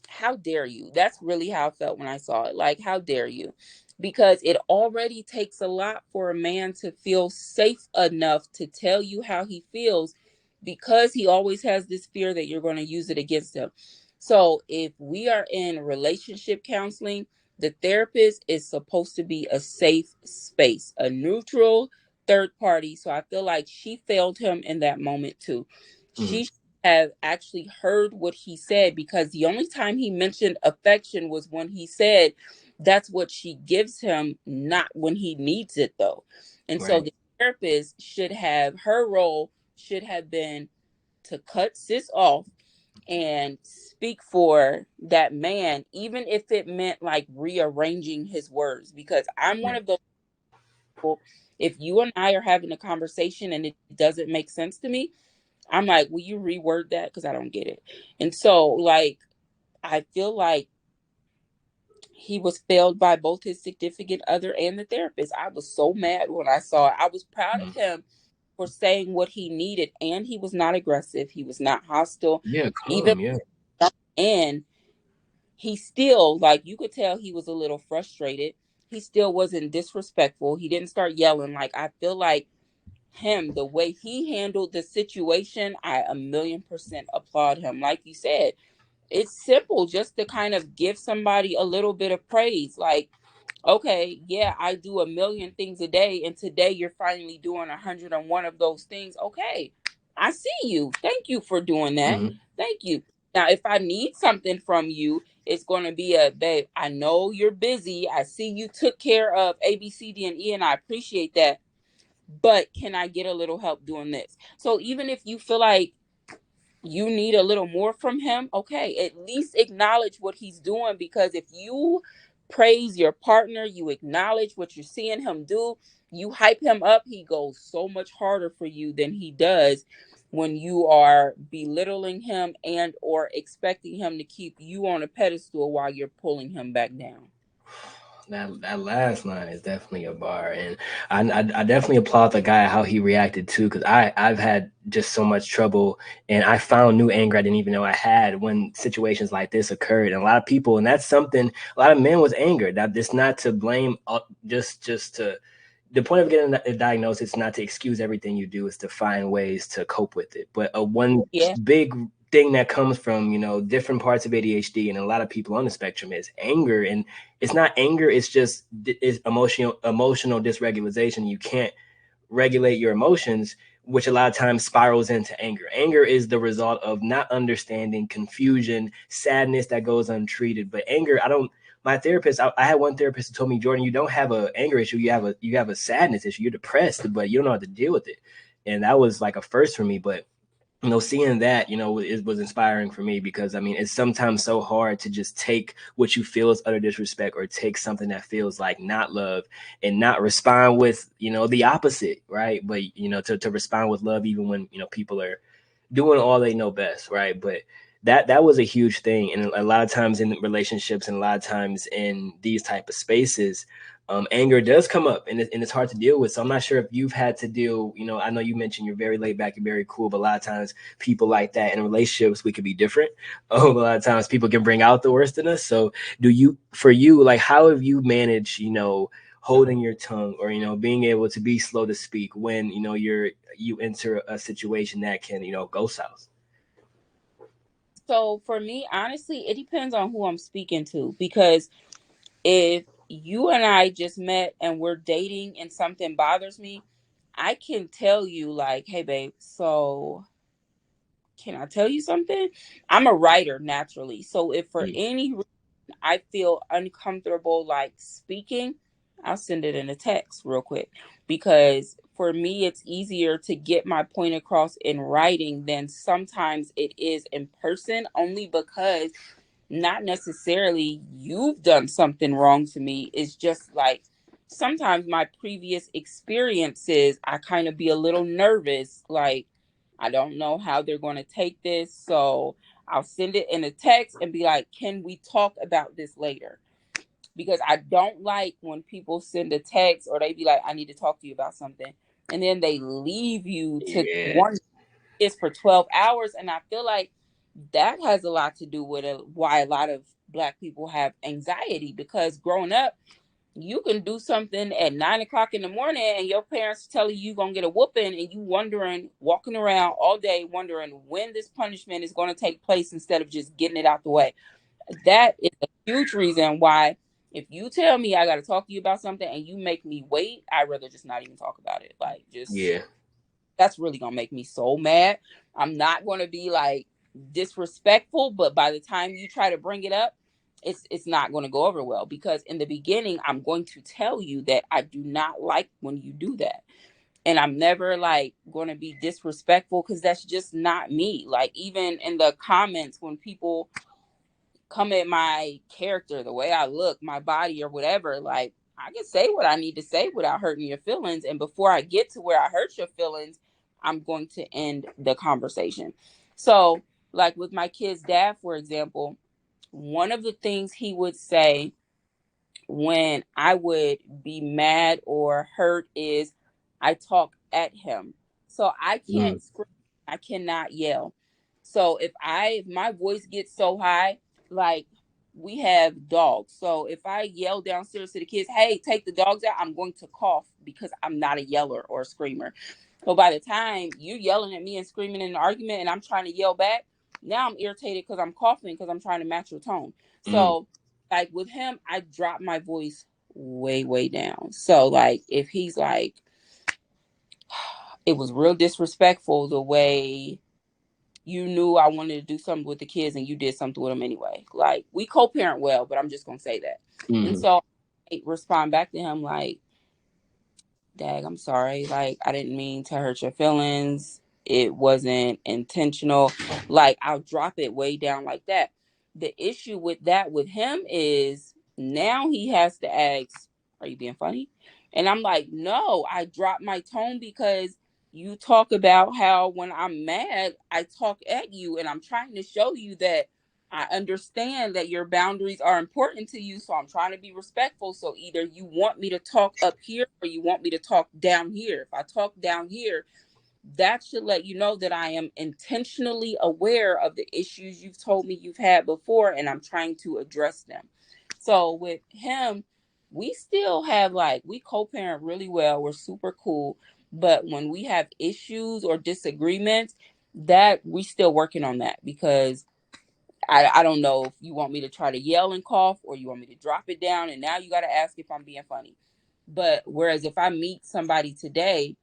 how dare you? That's really how I felt when I saw it. Like, how dare you? Because it already takes a lot for a man to feel safe enough to tell you how he feels, because he always has this fear that you're going to use it against him. So if we are in relationship counseling, the therapist is supposed to be a safe space, a neutral third party. So I feel like she failed him in that moment too. She have actually heard what he said, because the only time he mentioned affection was when he said that's what she gives him, not when he needs it though. And so Right. the therapist should have, her role should have been to cut sis off and speak for that man, even if it meant like rearranging his words. Because I'm one Right. of those people, if you and I are having a conversation and it doesn't make sense to me, I'm like, will you reword that? Because I don't get it. And so, like, I feel like he was failed by both his significant other and the therapist. I was so mad when I saw it. I was proud of him for saying what he needed, and he was not aggressive. He was not hostile. Yeah, Even calm. Yeah. and he still, like, you could tell he was a little frustrated. He still wasn't disrespectful. He didn't start yelling. Like, I feel like him, the way he handled the situation, I a million percent applaud him. Like you said, it's simple just to kind of give somebody a little bit of praise. Like, okay, yeah, I do a million things a day, and today you're finally doing 101 of those things. Okay, I see you. Thank you for doing that. Thank you. Now, if I need something from you, it's going to be a, babe, I know you're busy. I see you took care of A, B, C, D, and E, and I appreciate that. But can I get a little help doing this? So even if you feel like you need a little more from him, okay, at least acknowledge what he's doing. Because if you praise your partner, you acknowledge what you're seeing him do, you hype him up, he goes so much harder for you than he does when you are belittling him and or expecting him to keep you on a pedestal while you're pulling him back down. That last line is definitely a bar, and I definitely applaud the guy how he reacted too, because I've had just so much trouble, and I found new anger I didn't even know I had when situations like this occurred. And a lot of people, and that's something a lot of men was anger. That it's not to blame, just to the point of getting a diagnosis is not to excuse everything you do, is to find ways to cope with it. But one Yeah. big thing that comes from different parts of ADHD and a lot of people on the spectrum is anger. And it's not anger, it's just it's emotional dysregulation. You can't regulate your emotions, which a lot of times spirals into anger. Anger is the result of not understanding, confusion, sadness that goes untreated. But anger, I don't. My therapist, I had one therapist who told me, Jordan, you don't have an anger issue, you have a sadness issue. You're depressed, but you don't know how to deal with it. And that was like a first for me. But seeing that, it was inspiring for me, because I mean, it's sometimes so hard to just take what you feel is utter disrespect, or take something that feels like not love, and not respond with, the opposite, right? But, to respond with love, even when, people are doing all they know best, right? But that was a huge thing. And a lot of times in relationships, and a lot of times in these type of spaces, anger does come up, and it's hard to deal with. So I'm not sure if you've had to deal, I know you mentioned you're very laid back, you're very cool, but a lot of times people like that in relationships, we could be different. A lot of times people can bring out the worst in us. So for you, like, how have you managed, holding your tongue, or, being able to be slow to speak when, you enter a situation that can, go south? So for me, honestly, it depends on who I'm speaking to. Because if you and I just met and we're dating and something bothers me, I can tell you, like, hey babe, so can I tell you something? I'm a writer naturally. So if for Mm. any reason I feel uncomfortable like speaking, I'll send it in a text real quick. Because for me, it's easier to get my point across in writing than sometimes it is in person, only because not necessarily you've done something wrong to me. It's just like sometimes my previous experiences, I kind of be a little nervous. Like, I don't know how they're going to take this. So I'll send it in a text and be like, can we talk about this later? Because I don't like when people send a text or they be like, I need to talk to you about something. And then they leave you to Yeah. one is for 12 hours. And I feel like that has a lot to do with why a lot of Black people have anxiety, because growing up, you can do something at 9 o'clock in the morning and your parents telling you going to get a whooping, and you wondering, walking around all day wondering when this punishment is going to take place instead of just getting it out the way. That is a huge reason why if you tell me I got to talk to you about something and you make me wait, I'd rather just not even talk about it. Like, just, Yeah. that's really gonna make me so mad. I'm not gonna be like disrespectful, but by the time you try to bring it up, it's not gonna go over well, because in the beginning I'm going to tell you that I do not like when you do that. And I'm never like gonna be disrespectful, because that's just not me. Like, even in the comments when people come at my character, the way I look, my body, or whatever, like, I can say what I need to say without hurting your feelings. And before I get to where I hurt your feelings, I'm going to end the conversation. So, like with my kid's dad, for example, one of the things he would say when I would be mad or hurt is I talk at him. So I Mm. can't scream, I cannot yell. So if my voice gets so high, like, we have dogs. So if I yell downstairs to the kids, hey, take the dogs out, I'm going to cough because I'm not a yeller or a screamer. So by the time you're yelling at me and screaming in an argument and I'm trying to yell back, now I'm irritated because I'm coughing because I'm trying to match your tone. Mm. So like with him, I drop my voice way, way down. So like if he's like, it was real disrespectful the way you knew I wanted to do something with the kids and you did something with them anyway. Like, we co-parent well, but I'm just gonna say that. And Mm. so I respond back to him like, Dag, I'm sorry. Like, I didn't mean to hurt your feelings. It wasn't intentional. Like, I'll drop it way down like that. The issue with that with him is now he has to ask, are you being funny? And I'm like, no, I dropped my tone because you talk about how when I'm mad, I talk at you, and I'm trying to show you that I understand that your boundaries are important to you, so I'm trying to be respectful. So either you want me to talk up here or you want me to talk down here. If I talk down here, that should let you know that I am intentionally aware of the issues you've told me you've had before, and I'm trying to address them. So with him, we still have, like, we co-parent really well. We're super cool. But when we have issues or disagreements, that we still working on that, because I don't know if you want me to try to yell and cough or you want me to drop it down. And now you got to ask if I'm being funny. But whereas if I meet somebody today,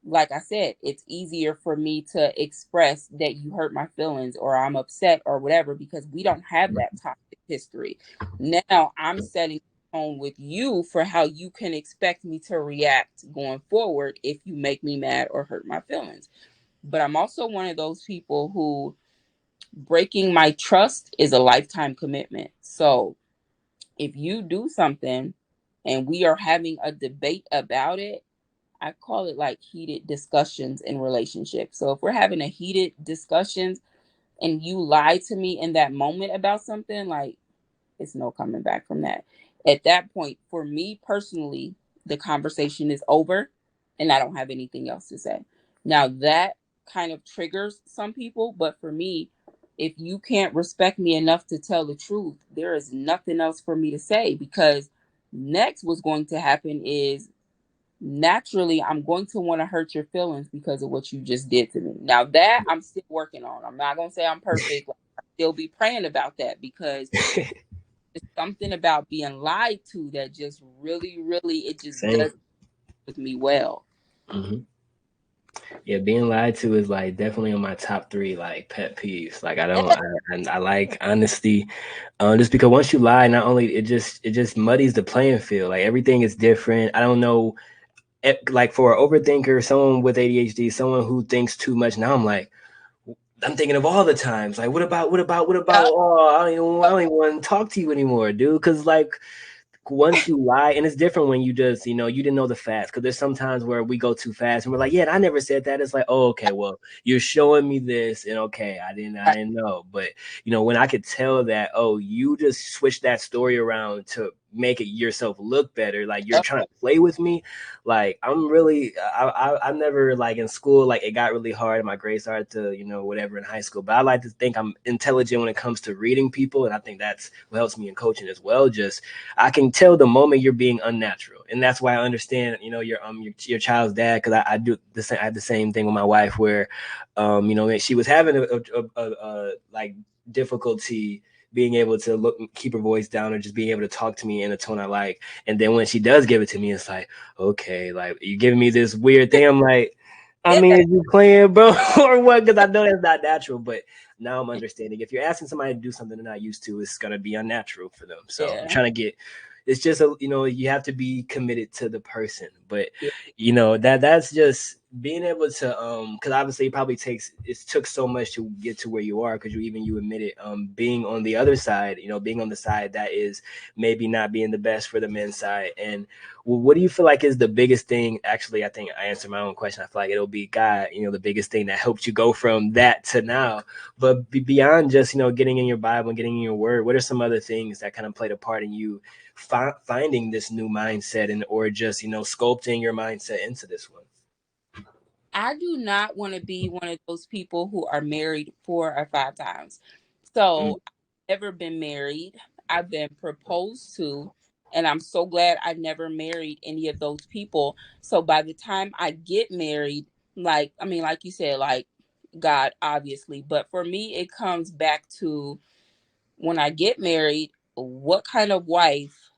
like I said, it's easier for me to express that you hurt my feelings or I'm upset or whatever, because we don't have that toxic history. Now I'm setting the tone with you for how you can expect me to react going forward if you make me mad or hurt my feelings. But I'm also one of those people who, breaking my trust is a lifetime commitment. So if you do something and we are having a debate about it, I call it like heated discussions in relationships. So if we're having a heated discussions and you lie to me in that moment about something, like, it's no coming back from that. At that point, for me personally, the conversation is over and I don't have anything else to say. Now, that kind of triggers some people, but for me, if you can't respect me enough to tell the truth, there is nothing else for me to say, because next what's going to happen is naturally I'm going to want to hurt your feelings because of what you just did to me. Now, that I'm still working on. I'm not going to say I'm perfect. Like, I still be praying about that, because it's something about being lied to that just really, really, it just Same. does with me well. Mm-hmm. Yeah, being lied to is like definitely on my top three like pet peeves. Like I don't, I like honesty, just because once you lie, not only it just muddies the playing field. Like everything is different. I don't know, like for an overthinker, someone with ADHD, someone who thinks too much. Now I'm thinking of all the times. Like what about? Yep. Oh, I don't even want to talk to you anymore, dude. Because like once you lie, and it's different when you just, you didn't know the facts. Because there's sometimes where we go too fast and we're like, yeah, I never said that. It's like, oh, okay, well, you're showing me this, and okay, I didn't know. But when I could tell that, oh, you just switched that story around to make it yourself look better, like you're Yep. trying to play with me. Like I'm really, I never, like in school, like it got really hard. My grades started to, whatever in high school. But I like to think I'm intelligent when it comes to reading people, and I think that's what helps me in coaching as well. Just I can tell the moment you're being unnatural, and that's why I understand, your child's dad, because I do the same. I have the same thing with my wife, where, she was having a like difficulty being able to keep her voice down, or just being able to talk to me in a tone I like. And then when she does give it to me, it's like, okay, like you giving me this weird thing. I'm like, I mean, are you playing, bro, or what? Because I know that's not natural, but now I'm understanding. If you're asking somebody to do something they're not used to, it's gonna be unnatural for them. So I'm Yeah. trying to get. It's just you have to be committed to the person, but Yeah. that's just being able to because obviously it took so much to get to where you are, because you admit it, being on the other side, being on the side that is maybe not being the best for the men's side. And what do you feel like is the biggest thing? Actually, I think I answered my own question. I feel like it'll be God, the biggest thing that helped you go from that to now. But beyond just getting in your Bible and getting in your word, what are some other things that kind of played a part in you finding this new mindset, and or just sculpting your mindset into this one? I do not want to be one of those people who are married 4 or 5 times. So I've never been married. I've been proposed to, and I'm so glad I never married any of those people. So by the time I get married, like, I mean, like you said, like God, obviously, but for me, it comes back to when I get married, what kind of wife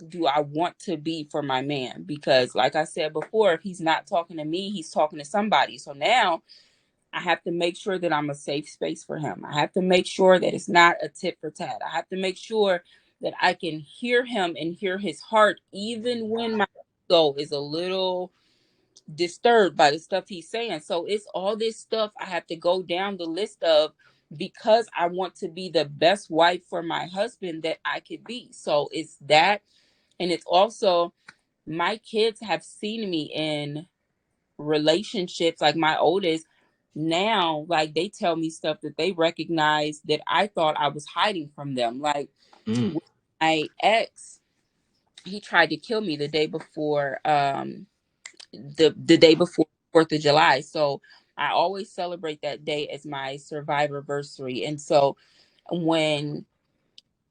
do I want to be for my man? Because, like I said before, if he's not talking to me, he's talking to somebody. So now I have to make sure that I'm a safe space for him. I have to make sure that it's not a tit for tat. I have to make sure that I can hear him and hear his heart, even when my ego is a little disturbed by the stuff he's saying. So it's all this stuff I have to go down the list of, because I want to be the best wife for my husband that I could be. So it's that. And it's also, my kids have seen me in relationships, like my oldest now, like they tell me stuff that they recognize that I thought I was hiding from them. Like Mm. with my ex, he tried to kill me the day before the day before 4th of July. So I always celebrate that day as my survivor anniversary. And so when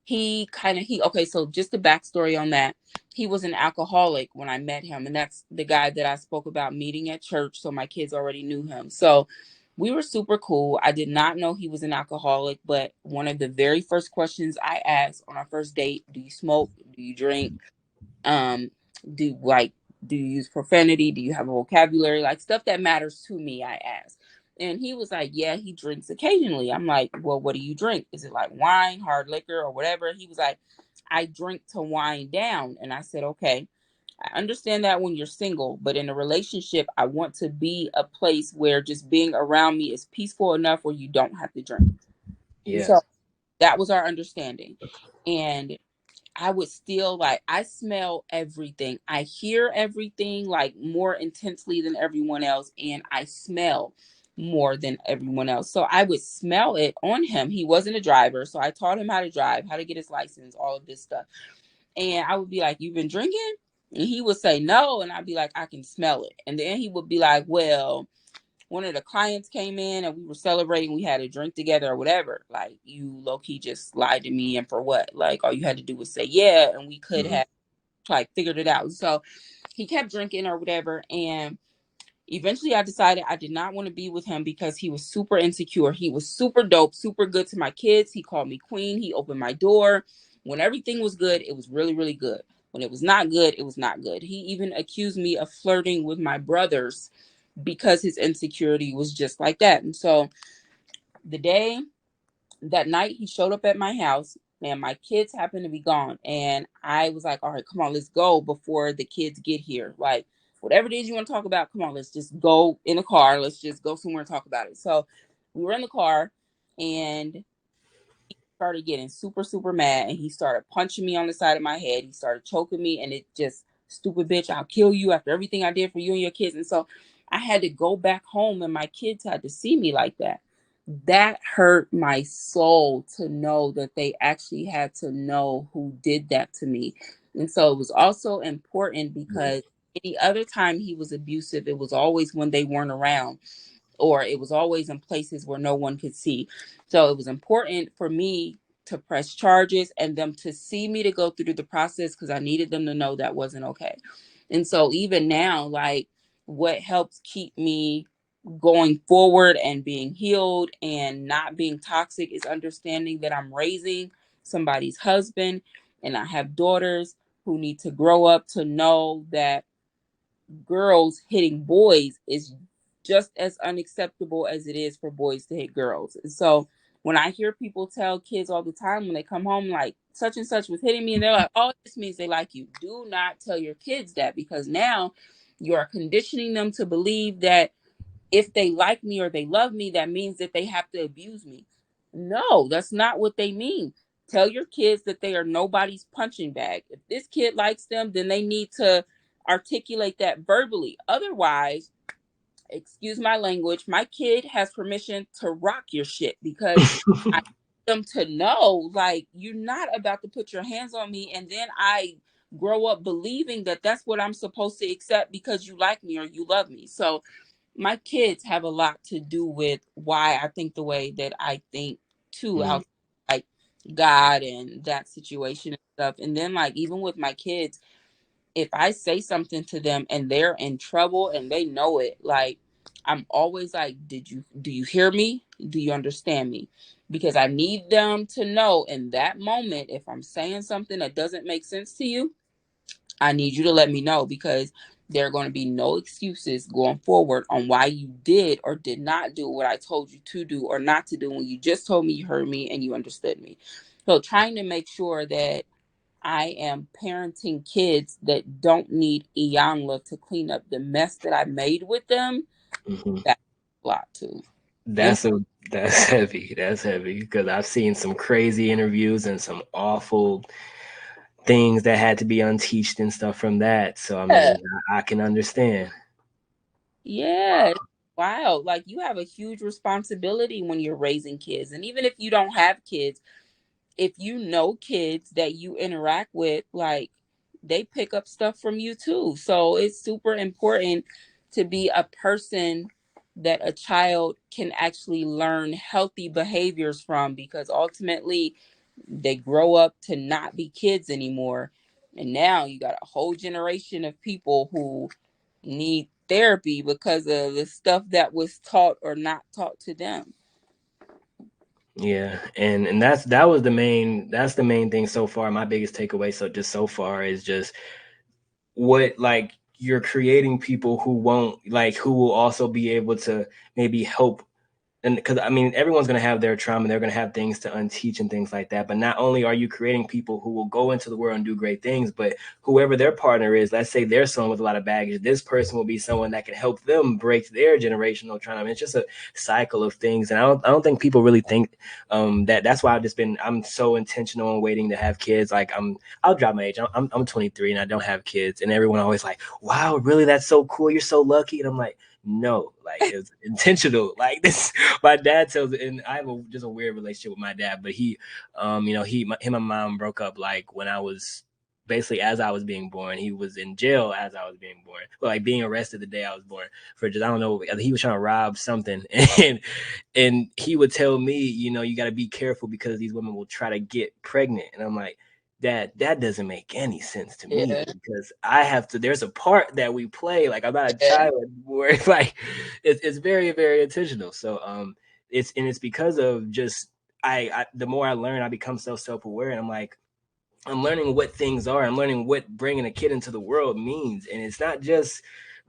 okay, so just the backstory on that. He was an alcoholic when I met him, and that's the guy that I spoke about meeting at church. So my kids already knew him. So we were super cool. I did not know he was an alcoholic, but one of the very first questions I asked on our first date: do you smoke? Do you drink? um do like do you use profanity? Do you have a vocabulary? Like stuff that matters to me, I asked. And he was like, yeah, he drinks occasionally. I'm like, well, what do you drink? Is it like wine, hard liquor, or whatever? He was like, I drink to wind down. And I said, okay, I understand that when you're single, but in a relationship, I want to be a place where just being around me is peaceful enough where you don't have to drink. Yeah. So that was our understanding. And I would still, like, I smell everything. I hear everything like more intensely than everyone else, and I smell more than everyone else. So I would smell it on him. He wasn't a driver, so I taught him how to drive, how to get his license, all of this stuff. And I would be like, "You've been drinking?" And he would say no, and I'd be like, "I can smell it." And then he would be like, "Well, one of the clients came in and we were celebrating, we had a drink together or whatever. Like, you low key just lied to me, and for what? Like, all you had to do was say yeah, and we could Hmm. have like figured it out." So he kept drinking or whatever, and eventually I decided I did not want to be with him because he was super insecure. He was super dope, super good to my kids. He called me queen. He opened my door. When everything was good, it was really, really good. When it was not good, it was not good. He even accused me of flirting with my brothers because his insecurity was just like that. And so that night he showed up at my house and my kids happened to be gone. And I was like, all right, come on, let's go before the kids get here. Like, whatever it is you want to talk about, come on, let's just go in the car. Let's just go somewhere and talk about it. So we were in the car and started getting super, super mad. And he started punching me on the side of my head. He started choking me. And it just, stupid bitch, I'll kill you after everything I did for you and your kids. And so I had to go back home and my kids had to see me like that. That hurt my soul to know that they actually had to know who did that to me. And so it was also important because any other time he was abusive, it was always when they weren't around, or it was always in places where no one could see. So it was important for me to press charges and them to see me, to go through the process, because I needed them to know that wasn't okay. And so even now, like, what helps keep me going forward and being healed and not being toxic is understanding that I'm raising somebody's husband and I have daughters who need to grow up to know that girls hitting boys is just as unacceptable as it is for boys to hit girls. And so when I hear people tell kids all the time when they come home, like, such and such was hitting me, and they're like, oh, this means they like you. Do not tell your kids that, because now you are conditioning them to believe that if they like me or they love me, that means that they have to abuse me. No, that's not what they mean. Tell your kids that they are nobody's punching bag. If this kid likes them, then they need to articulate that verbally. Otherwise, excuse my language, my kid has permission to rock your shit, because I want them to know, like, you're not about to put your hands on me and then I grow up believing that that's what I'm supposed to accept because you like me or you love me. So my kids have a lot to do with why I think the way that I think too, Mm. out, like, God and that situation and stuff. And then, like, even with my kids, if I say something to them and they're in trouble and they know it, like, I'm always like, do you hear me? Do you understand me? Because I need them to know in that moment, if I'm saying something that doesn't make sense to you, I need you to let me know, because there are going to be no excuses going forward on why you did or did not do what I told you to do or not to do when you just told me you heard me and you understood me. So trying to make sure that I am parenting kids that don't need Iyanla to clean up the mess that I made with them, Mm-hmm. that's a lot too. And That's a that's heavy. That's heavy because I've seen some crazy interviews and some awful things that had to be unteached and stuff from that. So I yeah, mean, I can understand. yeah, it's wild. Like, you have a huge responsibility when you're raising kids. And even if you don't have kids, if you know kids that you interact with, like, they pick up stuff from you too. So it's super important to be a person that a child can actually learn healthy behaviors from, because ultimately they grow up to not be kids anymore. And now you got a whole generation of people who need therapy because of the stuff that was taught or not taught to them. Yeah, and that's the main thing so far. My biggest takeaway so far is just what, like, you're creating people who won't, like, who will also be able to maybe help. And because I mean, everyone's going to have their trauma, they're going to have things to unteach and things like that. But not only are you creating people who will go into the world and do great things, but whoever their partner is, let's say they're someone with a lot of baggage, this person will be someone that can help them break their generational trauma. I mean, it's just a cycle of things, and I don't think people really think that's why I'm so intentional on waiting to have kids. Like, I'll drop my age. I'm 23 and I don't have kids, and everyone always like, wow, really, that's so cool, you're so lucky. And I'm like, no, like, it's intentional. Like, this, my dad tells it, and I have just a weird relationship with my dad. But him and my mom broke up like when I was basically as I was being born. He was in jail as I was being born, like being arrested the day I was born for just, I don't know, he was trying to rob something, and he would tell me, you got to be careful because these women will try to get pregnant, and I'm like, that doesn't make any sense to me Yeah. because I have to. There's a part that we play. Like, I'm not a Yeah. child anymore. It's like it's very, very intentional. So it's because of just I the more I learn, I become so self-aware, and I'm like, I'm learning what things are. I'm learning what bringing a kid into the world means, and it's not just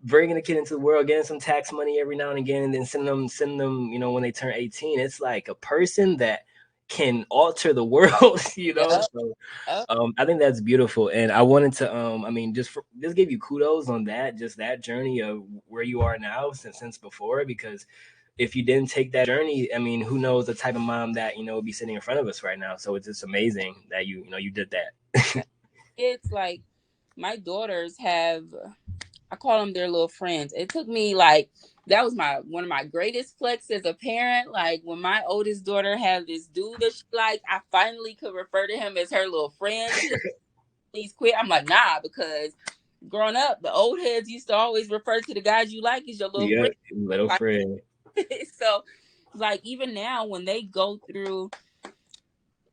bringing a kid into the world, getting some tax money every now and again, and then send them, you know, when they turn 18. It's like a person that can alter the world, you know. Yep. So Yep. I think that's beautiful, and I wanted to, I mean, just give you kudos on that, just that journey of where you are now since before, because if you didn't take that journey, I mean, who knows the type of mom that, you know, would be sitting in front of us right now. So it's just amazing that you know you did that. It's like my daughters have, I call them their little friends. It took me like, that was one of my greatest flex as a parent. Like when my oldest daughter had this dude that she liked, I finally could refer to him as her little friend. She like, please quit. I'm like, nah, because growing up, the old heads used to always refer to the guys you like as your little Yeah, friend. little Like, friend. so like even now when they go through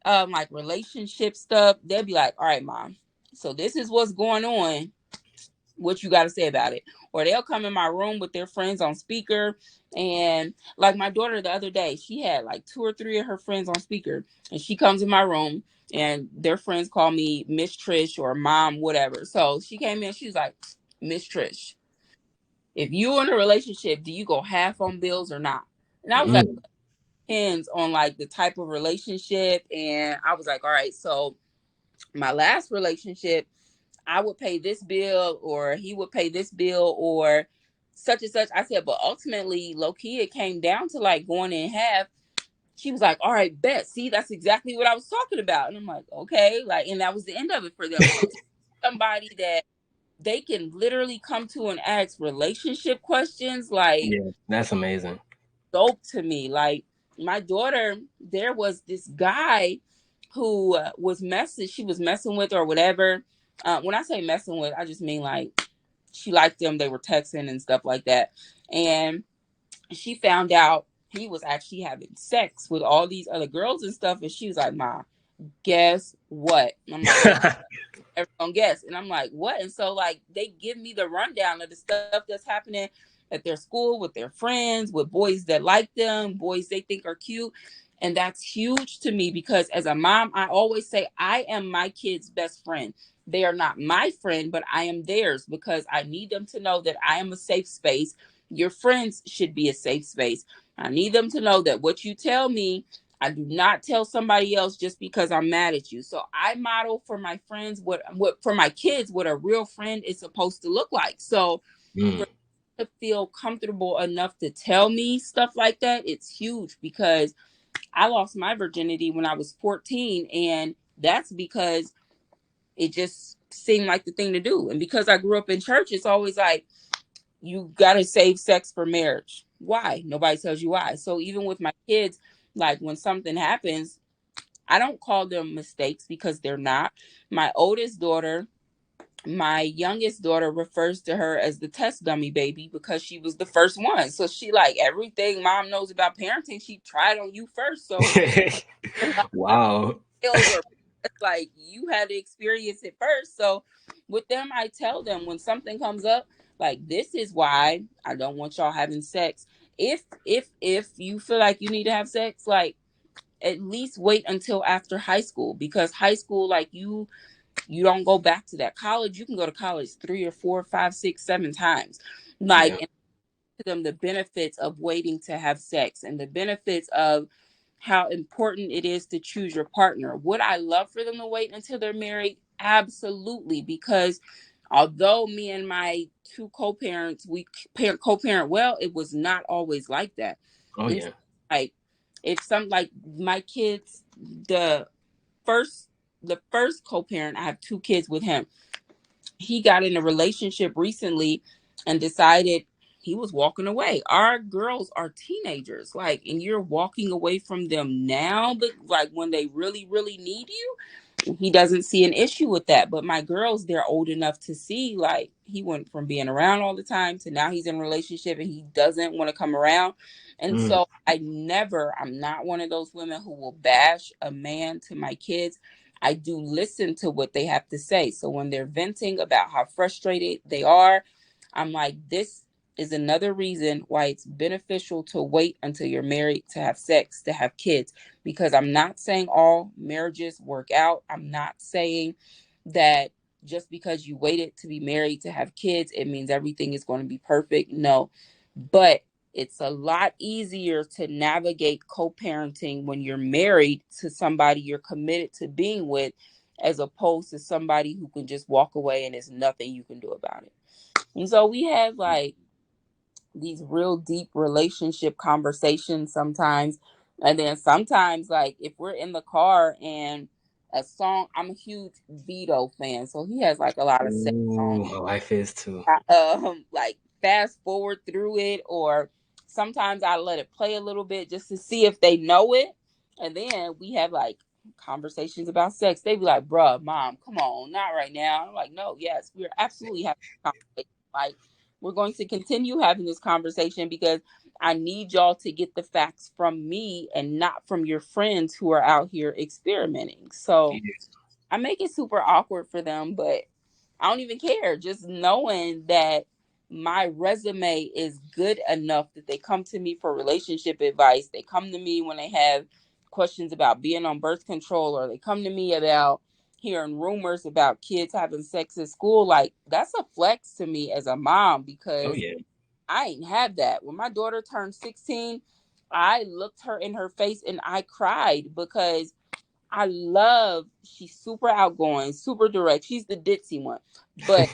like relationship stuff, they'll be like, all right, mom, so this is what's going on, what you got to say about it. Or they'll come in my room with their friends on speaker, and like my daughter the other day, she had like 2 or 3 of her friends on speaker, and she comes in my room and their friends call me Miss Trish or mom, whatever. So she came in, she was like, Miss Trish, if you're in a relationship, do you go half on bills or not? And I was like, Mm. depends on like the type of relationship. And I was like, all right, so my last relationship, I would pay this bill or he would pay this bill or such and such. I said, but ultimately, low key, it came down to like going in half. She was like, all right, bet. See, that's exactly what I was talking about. And I'm like, okay. Like, and that was the end of it for them. So somebody that they can literally come to and ask relationship questions, like, Yeah, that's amazing. dope to me. Like my daughter, there was this guy who was messing. She was messing with or whatever. When I say messing with, I just mean like she liked them. They were texting and stuff like that. And she found out he was actually having sex with all these other girls and stuff. And she was like, "Ma, guess what?" And I'm like, "What?" Everyone guess. And I'm like, what? And so like they give me the rundown of the stuff that's happening at their school with their friends, with boys that like them, boys they think are cute. And that's huge to me because as a mom, I always say I am my kid's best friend. They are not my friend, but I am theirs because I need them to know that I am a safe space. Your friends should be a safe space. I need them to know that what you tell me, I do not tell somebody else just because I'm mad at you. So I model for my friends what for my kids what a real friend is supposed to look like. So Mm. for them to feel comfortable enough to tell me stuff like that, it's huge because I lost my virginity when I was 14, and that's because it just seemed like the thing to do. And because I grew up in church, it's always like you got to save sex for marriage. Why? Nobody tells you why. So even with my kids, like when something happens, I don't call them mistakes because they're not. My oldest daughter, my youngest daughter refers to her as the test dummy baby because she was the first one. So she like everything mom knows about parenting, she tried on you first. So like Wow. skills or it's like you had to experience it first. So with them, I tell them when something comes up, like this is why I don't want y'all having sex. If you feel like you need to have sex, like at least wait until after high school because high school, like you don't go back to that. College, you can go to college 3 or 4, 5, 6, 7 times. Like Yeah. and to them the benefits of waiting to have sex and the benefits of how important it is to choose your partner. Would I love for them to wait until they're married? Absolutely, because although me and my two co-parents co-parent well, it was not always like that. Oh And yeah. like if some like my kids, the first the first co-parent, I have 2 kids with him. He got in a relationship recently and decided he was walking away. Our girls are teenagers, like, and you're walking away from them now, but like when they really, really need you, he doesn't see an issue with that. But my girls, they're old enough to see like he went from being around all the time to now he's in a relationship and he doesn't want to come around. And Mm. so I'm not one of those women who will bash a man to my kids. I do listen to what they have to say. So when they're venting about how frustrated they are, I'm like, this is another reason why it's beneficial to wait until you're married to have sex, to have kids, because I'm not saying all marriages work out. I'm not saying that just because you waited to be married to have kids, it means everything is going to be perfect. No, but it's a lot easier to navigate co-parenting when you're married to somebody you're committed to being with, as opposed to somebody who can just walk away and there's nothing you can do about it. And so we have like these real deep relationship conversations sometimes. And then sometimes, like, if we're in the car and a song, I'm a huge Vito fan, so he has like a lot of sex songs. Ooh, my wife is too. Like fast forward through it, or sometimes I let it play a little bit just to see if they know it. And then we have like conversations about sex. They be like, bruh, mom, come on, not right now. I'm like, no, yes, we're absolutely having a conversation. Like, we're going to continue having this conversation because I need y'all to get the facts from me and not from your friends who are out here experimenting. So I make it super awkward for them, but I don't even care. Just knowing that my resume is good enough that they come to me for relationship advice. They come to me when they have questions about being on birth control, or they come to me about hearing rumors about kids having sex at school. Like, that's a flex to me as a mom, Oh because yeah. I ain't had that. When my daughter turned 16, I looked her in her face and I cried because she's super outgoing, super direct. She's the ditzy one. But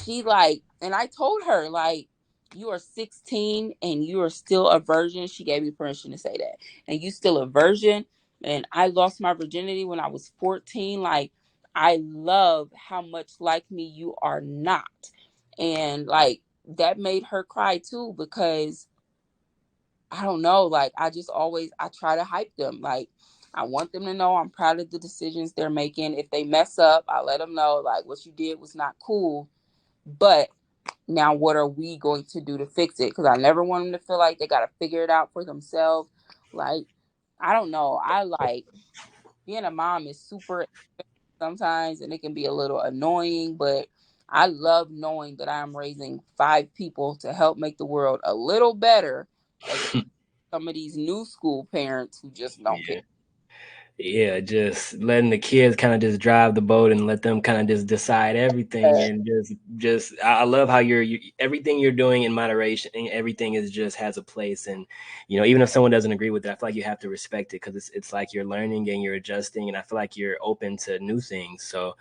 she like, and I told her, like, you are 16 and you are still a virgin. She gave me permission to say that. And you still a virgin. And I lost my virginity when I was 14. Like, I love how much like me you are not. And like, that made her cry too, because I don't know, like, I try to hype them. Like, I want them to know I'm proud of the decisions they're making. If they mess up, I let them know, like, what you did was not cool. But now what are we going to do to fix it? Because I never want them to feel like they got to figure it out for themselves. Like, I don't know. I like being a mom is super sometimes, and it can be a little annoying, but I love knowing that I'm raising 5 people to help make the world a little better, as some of these new school parents who just don't care. Yeah. Yeah, just letting the kids kind of just drive the boat and let them kind of just decide everything, and just I love how you everything you're doing in moderation, and everything is just has a place. And even if someone doesn't agree with it, I feel like you have to respect it, because it's like you're learning and you're adjusting, and I feel like you're open to new things. So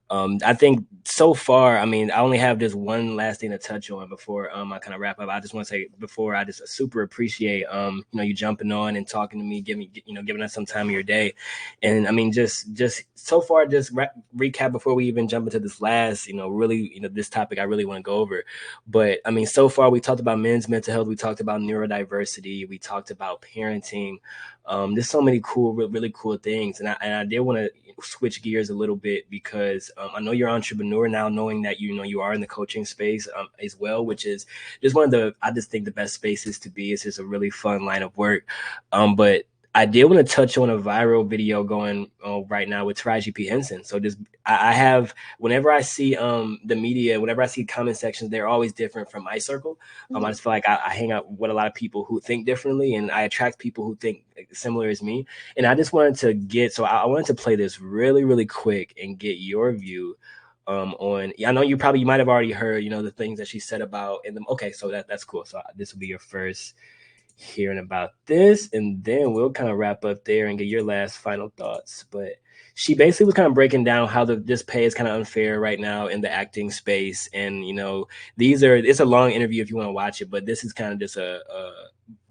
I think so far, I mean, I only have this one last thing to touch on before I kind of wrap up. I just want to say, before, I just super appreciate you jumping on and talking to me, giving us some time of your day. And I mean, just so far, just recap before we even jump into this last, really, this topic I really want to go over. But I mean, so far we talked about men's mental health, we talked about neurodiversity, we talked about parenting. There's so many cool, really cool things, and I did want to switch gears a little bit, because I know you're an entrepreneur now, knowing that you are in the coaching space as well, which is just I just think the best spaces to be. It's just a really fun line of work. But I did want to touch on a viral video going right now with Taraji P. Henson. So just I have, whenever I see the media, whenever I see comment sections, they're always different from my circle. I just feel like I hang out with a lot of people who think differently, and I attract people who think similar as me. And I just wanted to I wanted to play this really, really quick and get your view on. I know you might have already heard, the things that she said about in them. Okay, so that's cool. So this will be your first hearing about this, and then we'll kind of wrap up there and get your last final thoughts. But she basically was kind of breaking down how this pay is kind of unfair right now in the acting space. And it's a long interview if you want to watch it, but this is kind of just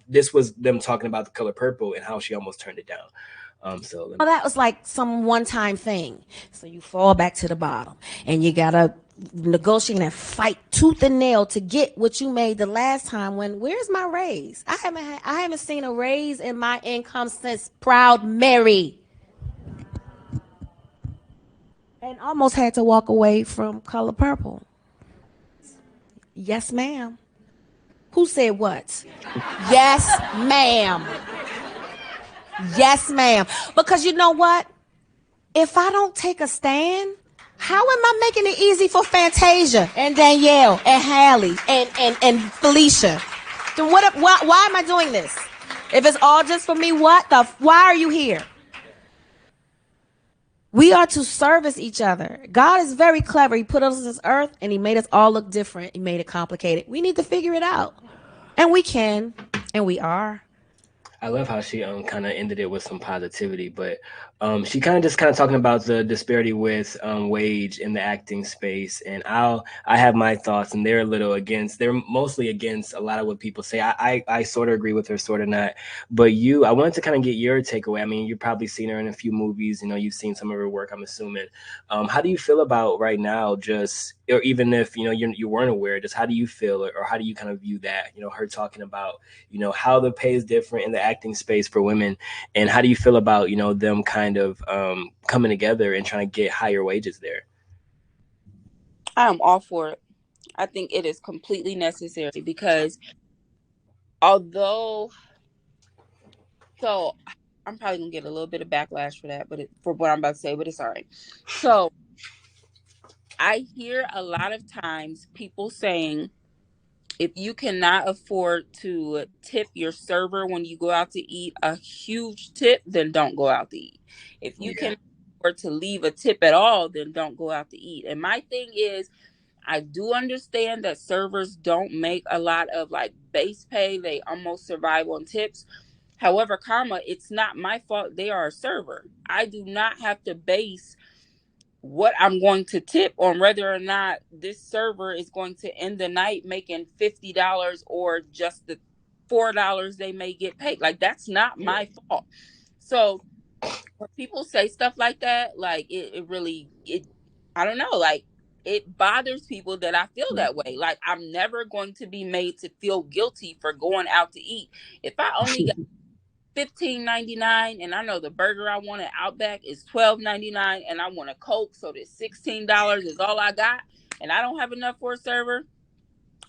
this was them talking about The Color Purple and how she almost turned it down. That was like some one-time thing. So you fall back to the bottom, and you gotta negotiate and fight tooth and nail to get what you made the last time. Where's my raise? I haven't seen a raise in my income since Proud Mary, and almost had to walk away from Color Purple. Yes, ma'am. Who said what? Yes, ma'am. Yes, ma'am. Because you know what? If I don't take a stand, how am I making it easy for Fantasia and Danielle and Hallie and Felicia? Then why am I doing this? If it's all just for me, why are you here? We are to service each other. God is very clever. He put us on this earth and he made us all look different. He made it complicated. We need to figure it out. And we can. And we are. I love how she kind of ended it with some positivity, but she kind of talking about the disparity with wage in the acting space, and I have my thoughts, and they're a little against. They're mostly against a lot of what people say. I sort of agree with her, sort of not. But I wanted to kind of get your takeaway. I mean, you've probably seen her in a few movies. You know, you've seen some of her work, I'm assuming. How do you feel about right now? Just or even if you weren't aware, just how do you feel, or how do you kind of view that? You know, her talking about how the pay is different in the acting space for women, and how do you feel about them kind of coming together and trying to get higher wages there? I am all for it. I think it is completely necessary because although, so I'm probably gonna get a little bit of backlash for that, but for what I'm about to say, but it's all right. So I hear a lot of times people saying, if you cannot afford to tip your server when you go out to eat a huge tip, then don't go out to eat. If you Yeah, can afford to leave a tip at all, then don't go out to eat. And my thing is, I do understand that servers don't make a lot of like base pay. They almost survive on tips. However, karma, it's not my fault they are a server. I do not have to base what I'm going to tip on whether or not this server is going to end the night making $50 or just the $4 they may get paid. Like, that's not my fault. So when people say stuff like that, like it really, I don't know, like it bothers people that I feel that way. Like, I'm never going to be made to feel guilty for going out to eat. If I only got $15.99 and I know the burger I want at Outback is $12.99 and I want a Coke, so this $16 is all I got and I don't have enough for a server,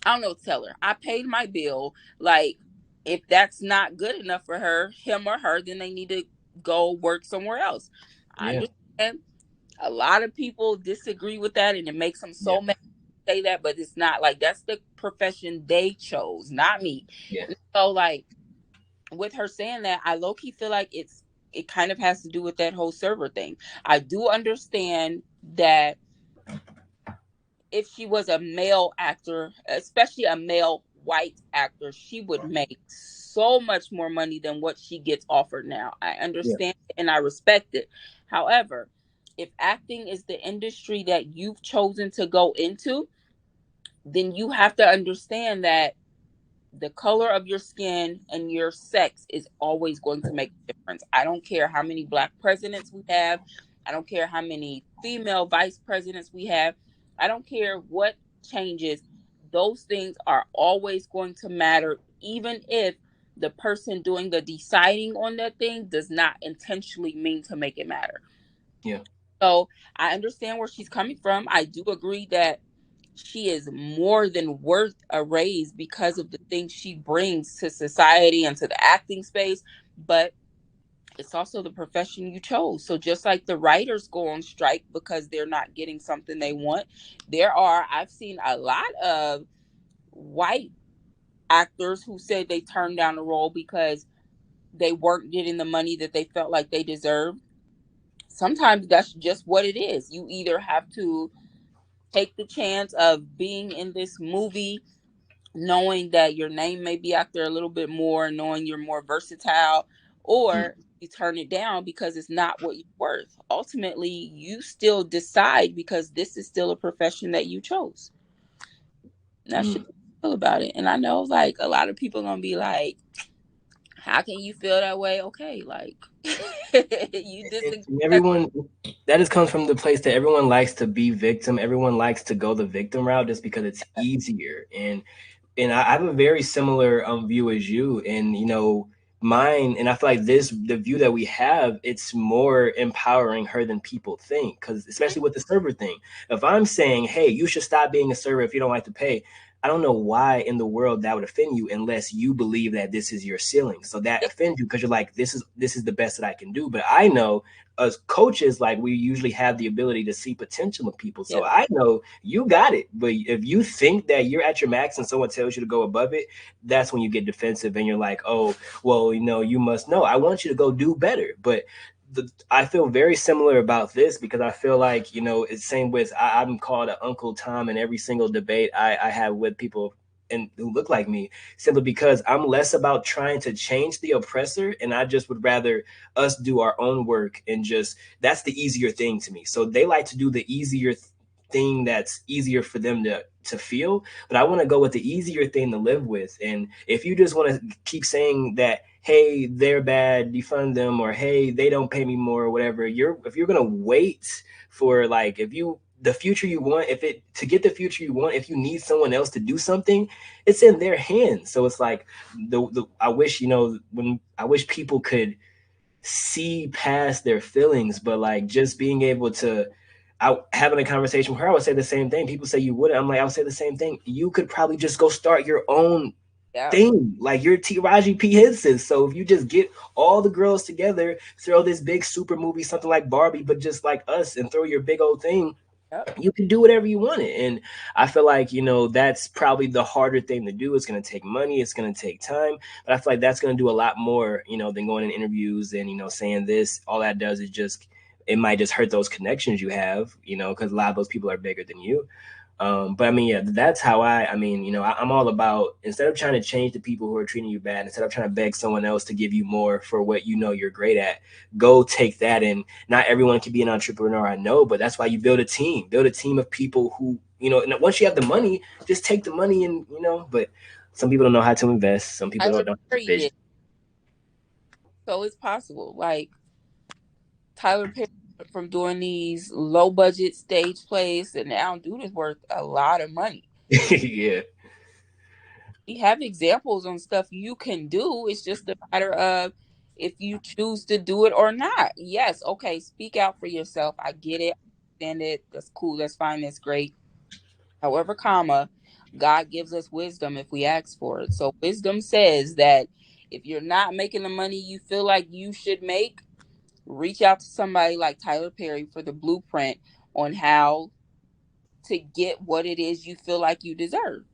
I don't know, tell her I paid my bill. Like, if that's not good enough for him or her, then they need to go work somewhere else. I yeah, understand a lot of people disagree with that and it makes them yeah, so mad to say that, but it's not. Like, that's the profession they chose, not me. yeah, And so, like, with her saying that, I low key feel like it kind of has to do with that whole server thing. I do understand that if she was a male actor, especially a male white actor, she would make so much more money than what she gets offered now. I yeah, understand and I respect it. However, if acting is the industry that you've chosen to go into, then you have to understand that the color of your skin and your sex is always going to make a difference. I don't care how many black presidents we have. I don't care how many female vice presidents we have. I don't care what changes. Those things are always going to matter, even if the person doing the deciding on that thing does not intentionally mean to make it matter. yeah, So I understand where she's coming from. I do agree that she is more than worth a raise because of the things she brings to society and to the acting space. But it's also the profession you chose. So just like the writers go on strike because they're not getting something they want, I've seen a lot of white actors who said they turned down a role because they weren't getting the money that they felt like they deserved. Sometimes that's just what it is. You either have to take the chance of being in this movie knowing that your name may be out there a little bit more, knowing you're more versatile, mm, or you turn it down because it's not what you're worth. Ultimately, you still decide because this is still a profession that you chose. That's mm. just how I feel about it. And I know, like, a lot of people are gonna be like, "How can you feel that way?" Okay, like, you disagree. And everyone that just comes from the place that everyone likes to be victim. Everyone likes to go the victim route just because it's easier. And I have a very similar view as you, and mine. And I feel like the view that we have, it's more empowering her than people think, because especially with the server thing. If I'm saying, hey, you should stop being a server if you don't like to pay, I don't know why in the world that would offend you unless you believe that this is your ceiling. So that offends you because you're like, this is the best that I can do. But I know as coaches, like, we usually have the ability to see potential in people. So Yeah. I know you got it. But if you think that you're at your max and someone tells you to go above it, that's when you get defensive and you're like, oh, well, you must know. I want you to go do better. But I feel very similar about this because I feel like, it's same with I'm called an Uncle Tom in every single debate I have with people and who look like me, simply because I'm less about trying to change the oppressor, and I just would rather us do our own work, and just that's the easier thing to me. So they like to do the easier thing that's easier for them to feel, but I want to go with the easier thing to live with. And if you just want to keep saying that, hey, they're bad, defund them, or hey, they don't pay me more, or whatever, if you're gonna wait for, like, if you the future you want, if it to get the future you want, if you need someone else to do something, it's in their hands. So it's like I wish, when I wish people could see past their feelings, but like just being able to, having a conversation with her, I would say the same thing. People say you wouldn't. I'm like, I would say the same thing. You could probably just go start your own Yeah. thing, like your Raji P. Henson. So if you just get all the girls together, throw this big super movie, something like Barbie, but just like us, and throw your big old thing, Yep. you can do whatever you want it. And I feel like, that's probably the harder thing to do. It's going to take money, it's going to take time, but I feel like that's going to do a lot more, than going in interviews and, saying this. All that does is just, it might just hurt those connections you have, because a lot of those people are bigger than you. But I mean, yeah, that's how I'm all about, instead of trying to change the people who are treating you bad, instead of trying to beg someone else to give you more for what you're great at, go take that. And not everyone can be an entrepreneur, I know, but that's why you build a team of people who, and once you have the money, just take the money and, but some people don't know how to invest. Some people Tyler don't know how to Perry vision. did, so it's possible. Like Tyler Perry went from doing these low budget stage plays, and now dude is worth a lot of money. Yeah. We have examples on stuff you can do. It's just a matter of if you choose to do it or not. Yes, okay, speak out for yourself. I get it. I understand it. That's cool. That's fine. That's great. However, comma, God gives us wisdom if we ask for it. So wisdom says that if you're not making the money you feel like you should make, reach out to somebody like Tyler Perry for the blueprint on how to get what it is you feel like you deserve.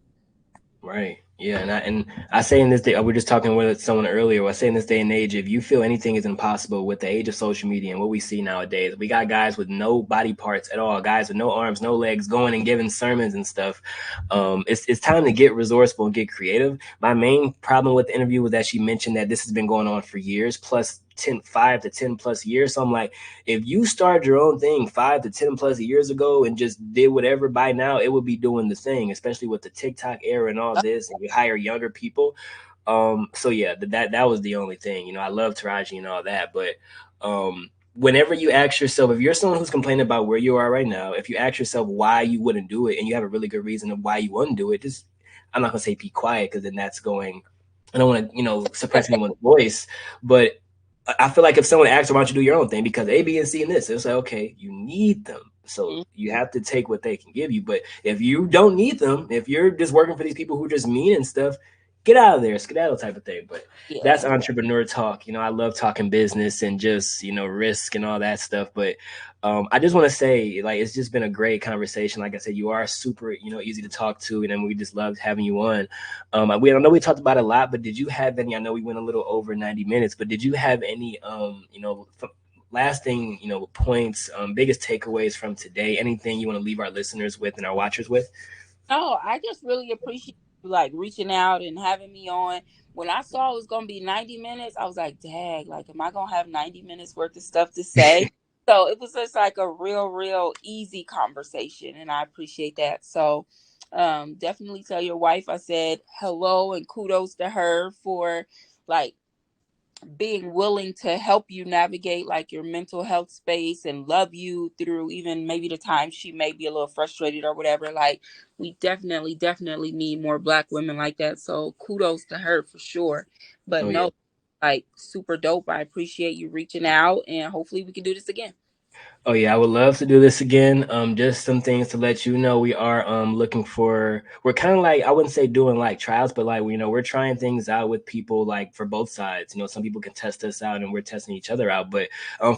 Right. Yeah. And I say in this day, we are just talking with someone earlier. I say in this day and age, if you feel anything is impossible with the age of social media and what we see nowadays, we got guys with no body parts at all, guys with no arms, no legs, going and giving sermons and stuff. It's time to get resourceful and get creative. My main problem with the interview was that she mentioned that this has been going on for years, plus 5 to 10 plus years. So I'm like, if you started your own thing 5 to 10 plus years ago and just did whatever, by now it would be doing the thing, especially with the TikTok era and all this, and you hire younger people. So yeah, that was the only thing. I love Taraji and all that, but whenever you ask yourself, if you're someone who's complaining about where you are right now, if you ask yourself why you wouldn't do it, and you have a really good reason of why you wouldn't do it, just, I'm not gonna say be quiet, because then that's going, I don't want to, suppress anyone's voice, but I feel like if someone asks, why don't you do your own thing? Because A, B, and C and this, it's like, okay, you need them. So you have to take what they can give you. But if you don't need them, if you're just working for these people who are just mean and stuff, get out of there, skedaddle type of thing. But Yeah. that's entrepreneur talk. I love talking business and just, risk and all that stuff. But I just want to say, like, it's just been a great conversation. Like I said, you are super, easy to talk to. And then we just loved having you on. I know we talked about a lot, but did you have any, I know we went a little over 90 minutes, but did you have any, lasting, points, biggest takeaways from today? Anything you want to leave our listeners with and our watchers with? No, I just really appreciate you like reaching out and having me on. When I saw it was gonna be 90 minutes, I was like, dang, like am I gonna have 90 minutes worth of stuff to say? So it was just like a real easy conversation, and I appreciate that. So definitely tell your wife I said hello and kudos to her for like being willing to help you navigate like your mental health space and love you through even maybe the time she may be a little frustrated or whatever. Like we definitely need more Black women like that. So kudos to her for sure. But Oh yeah. no, like super dope. I appreciate you reaching out, and hopefully we can do this again. Oh yeah, I would love to do this again. Just some things to let you know. We are looking for. We're kind of like, I wouldn't say doing like trials, but like we're trying things out with people like for both sides. Some people can test us out, and we're testing each other out. But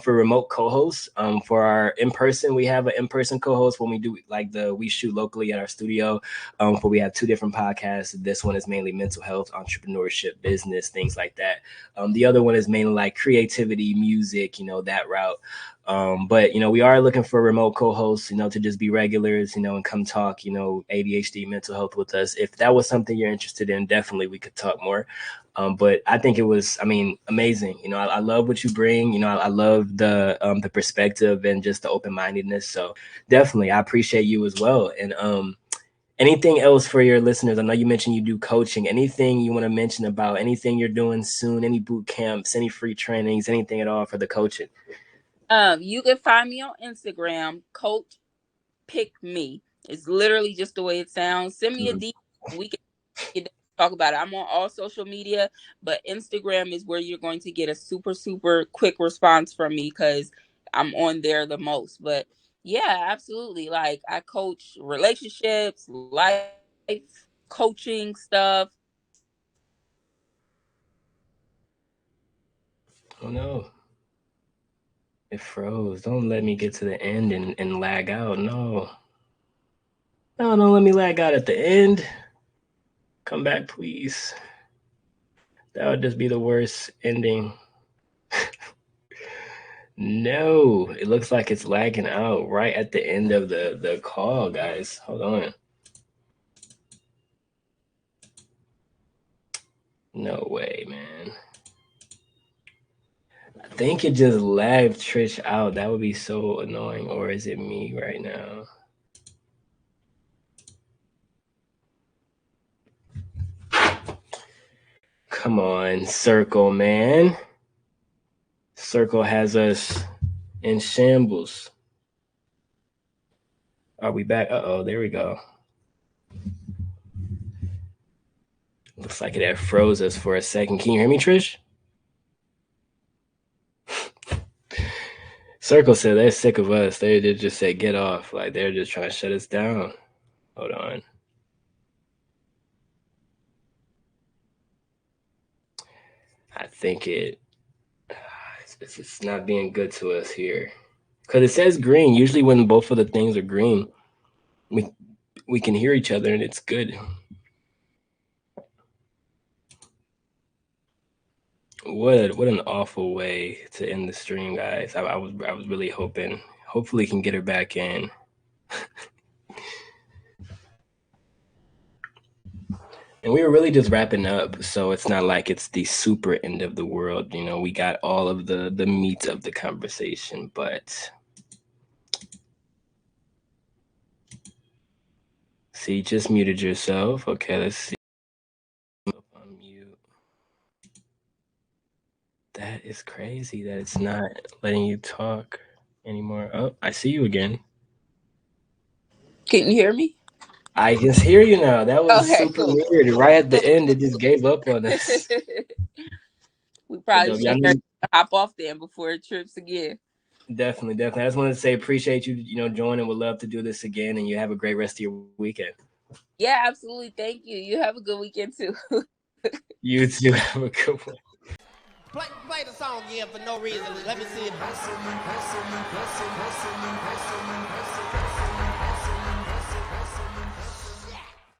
for remote co-hosts, for our in person, we have an in person co-host when we do like we shoot locally at our studio. For we have two different podcasts. This one is mainly mental health, entrepreneurship, business, things like that. The other one is mainly like creativity, music, that route. But we are looking for remote co-hosts, to just be regulars, and come talk, ADHD, mental health with us. If that was something you're interested in, definitely we could talk more. But I think it was, amazing. I love what you bring. I love the perspective and just the open-mindedness. So definitely, I appreciate you as well. And anything else for your listeners? I know you mentioned you do coaching. Anything you want to mention about anything you're doing soon? Any boot camps? Any free trainings? Anything at all for the coaching? You can find me on Instagram, Coach Pick Me. It's literally just the way it sounds. Send me a DM. We can talk about it. I'm on all social media, but Instagram is where you're going to get a super, super quick response from me because I'm on there the most. But yeah, absolutely. Like I coach relationships, life coaching stuff. Oh no. It froze. Don't let me get to the end and lag out. No. No, don't let me lag out at the end. Come back, please. That would just be the worst ending. No, it looks like it's lagging out right at the end of the call, guys. Hold on. No way, man. I think it just lagged Trish out. That would be so annoying. Or is it me right now? Come on, Circle, man. Circle has us in shambles. Are we back? Uh-oh, there we go. Looks like it had froze us for a second. Can you hear me, Trish? Circle said they're sick of us. They just said get off. Like they're just trying to shut us down. Hold on. I think it's not being good to us here. Because it says green. Usually when both of the things are green, we can hear each other and it's good. What an awful way to end the stream, guys. I was really hoping. Hopefully we can get her back in. And we were really just wrapping up, so it's not like it's the super end of the world. We got all of the meat of the conversation, but see, just muted yourself. Okay, let's see. Unmute. That is crazy that it's not letting you talk anymore. Oh, I see you again. Can you hear me? I can hear you now. That was Okay, super cool. weird. Right at the end, it just gave up on us. We probably Yeah, should hop off then before it trips again. definitely. I just wanted to say appreciate you, joining. Would love to do this again, and you have a great rest of your weekend. Yeah, absolutely. Thank you. You have a good weekend too. You too. Have a good one. Play the song again for no reason. Let me see it.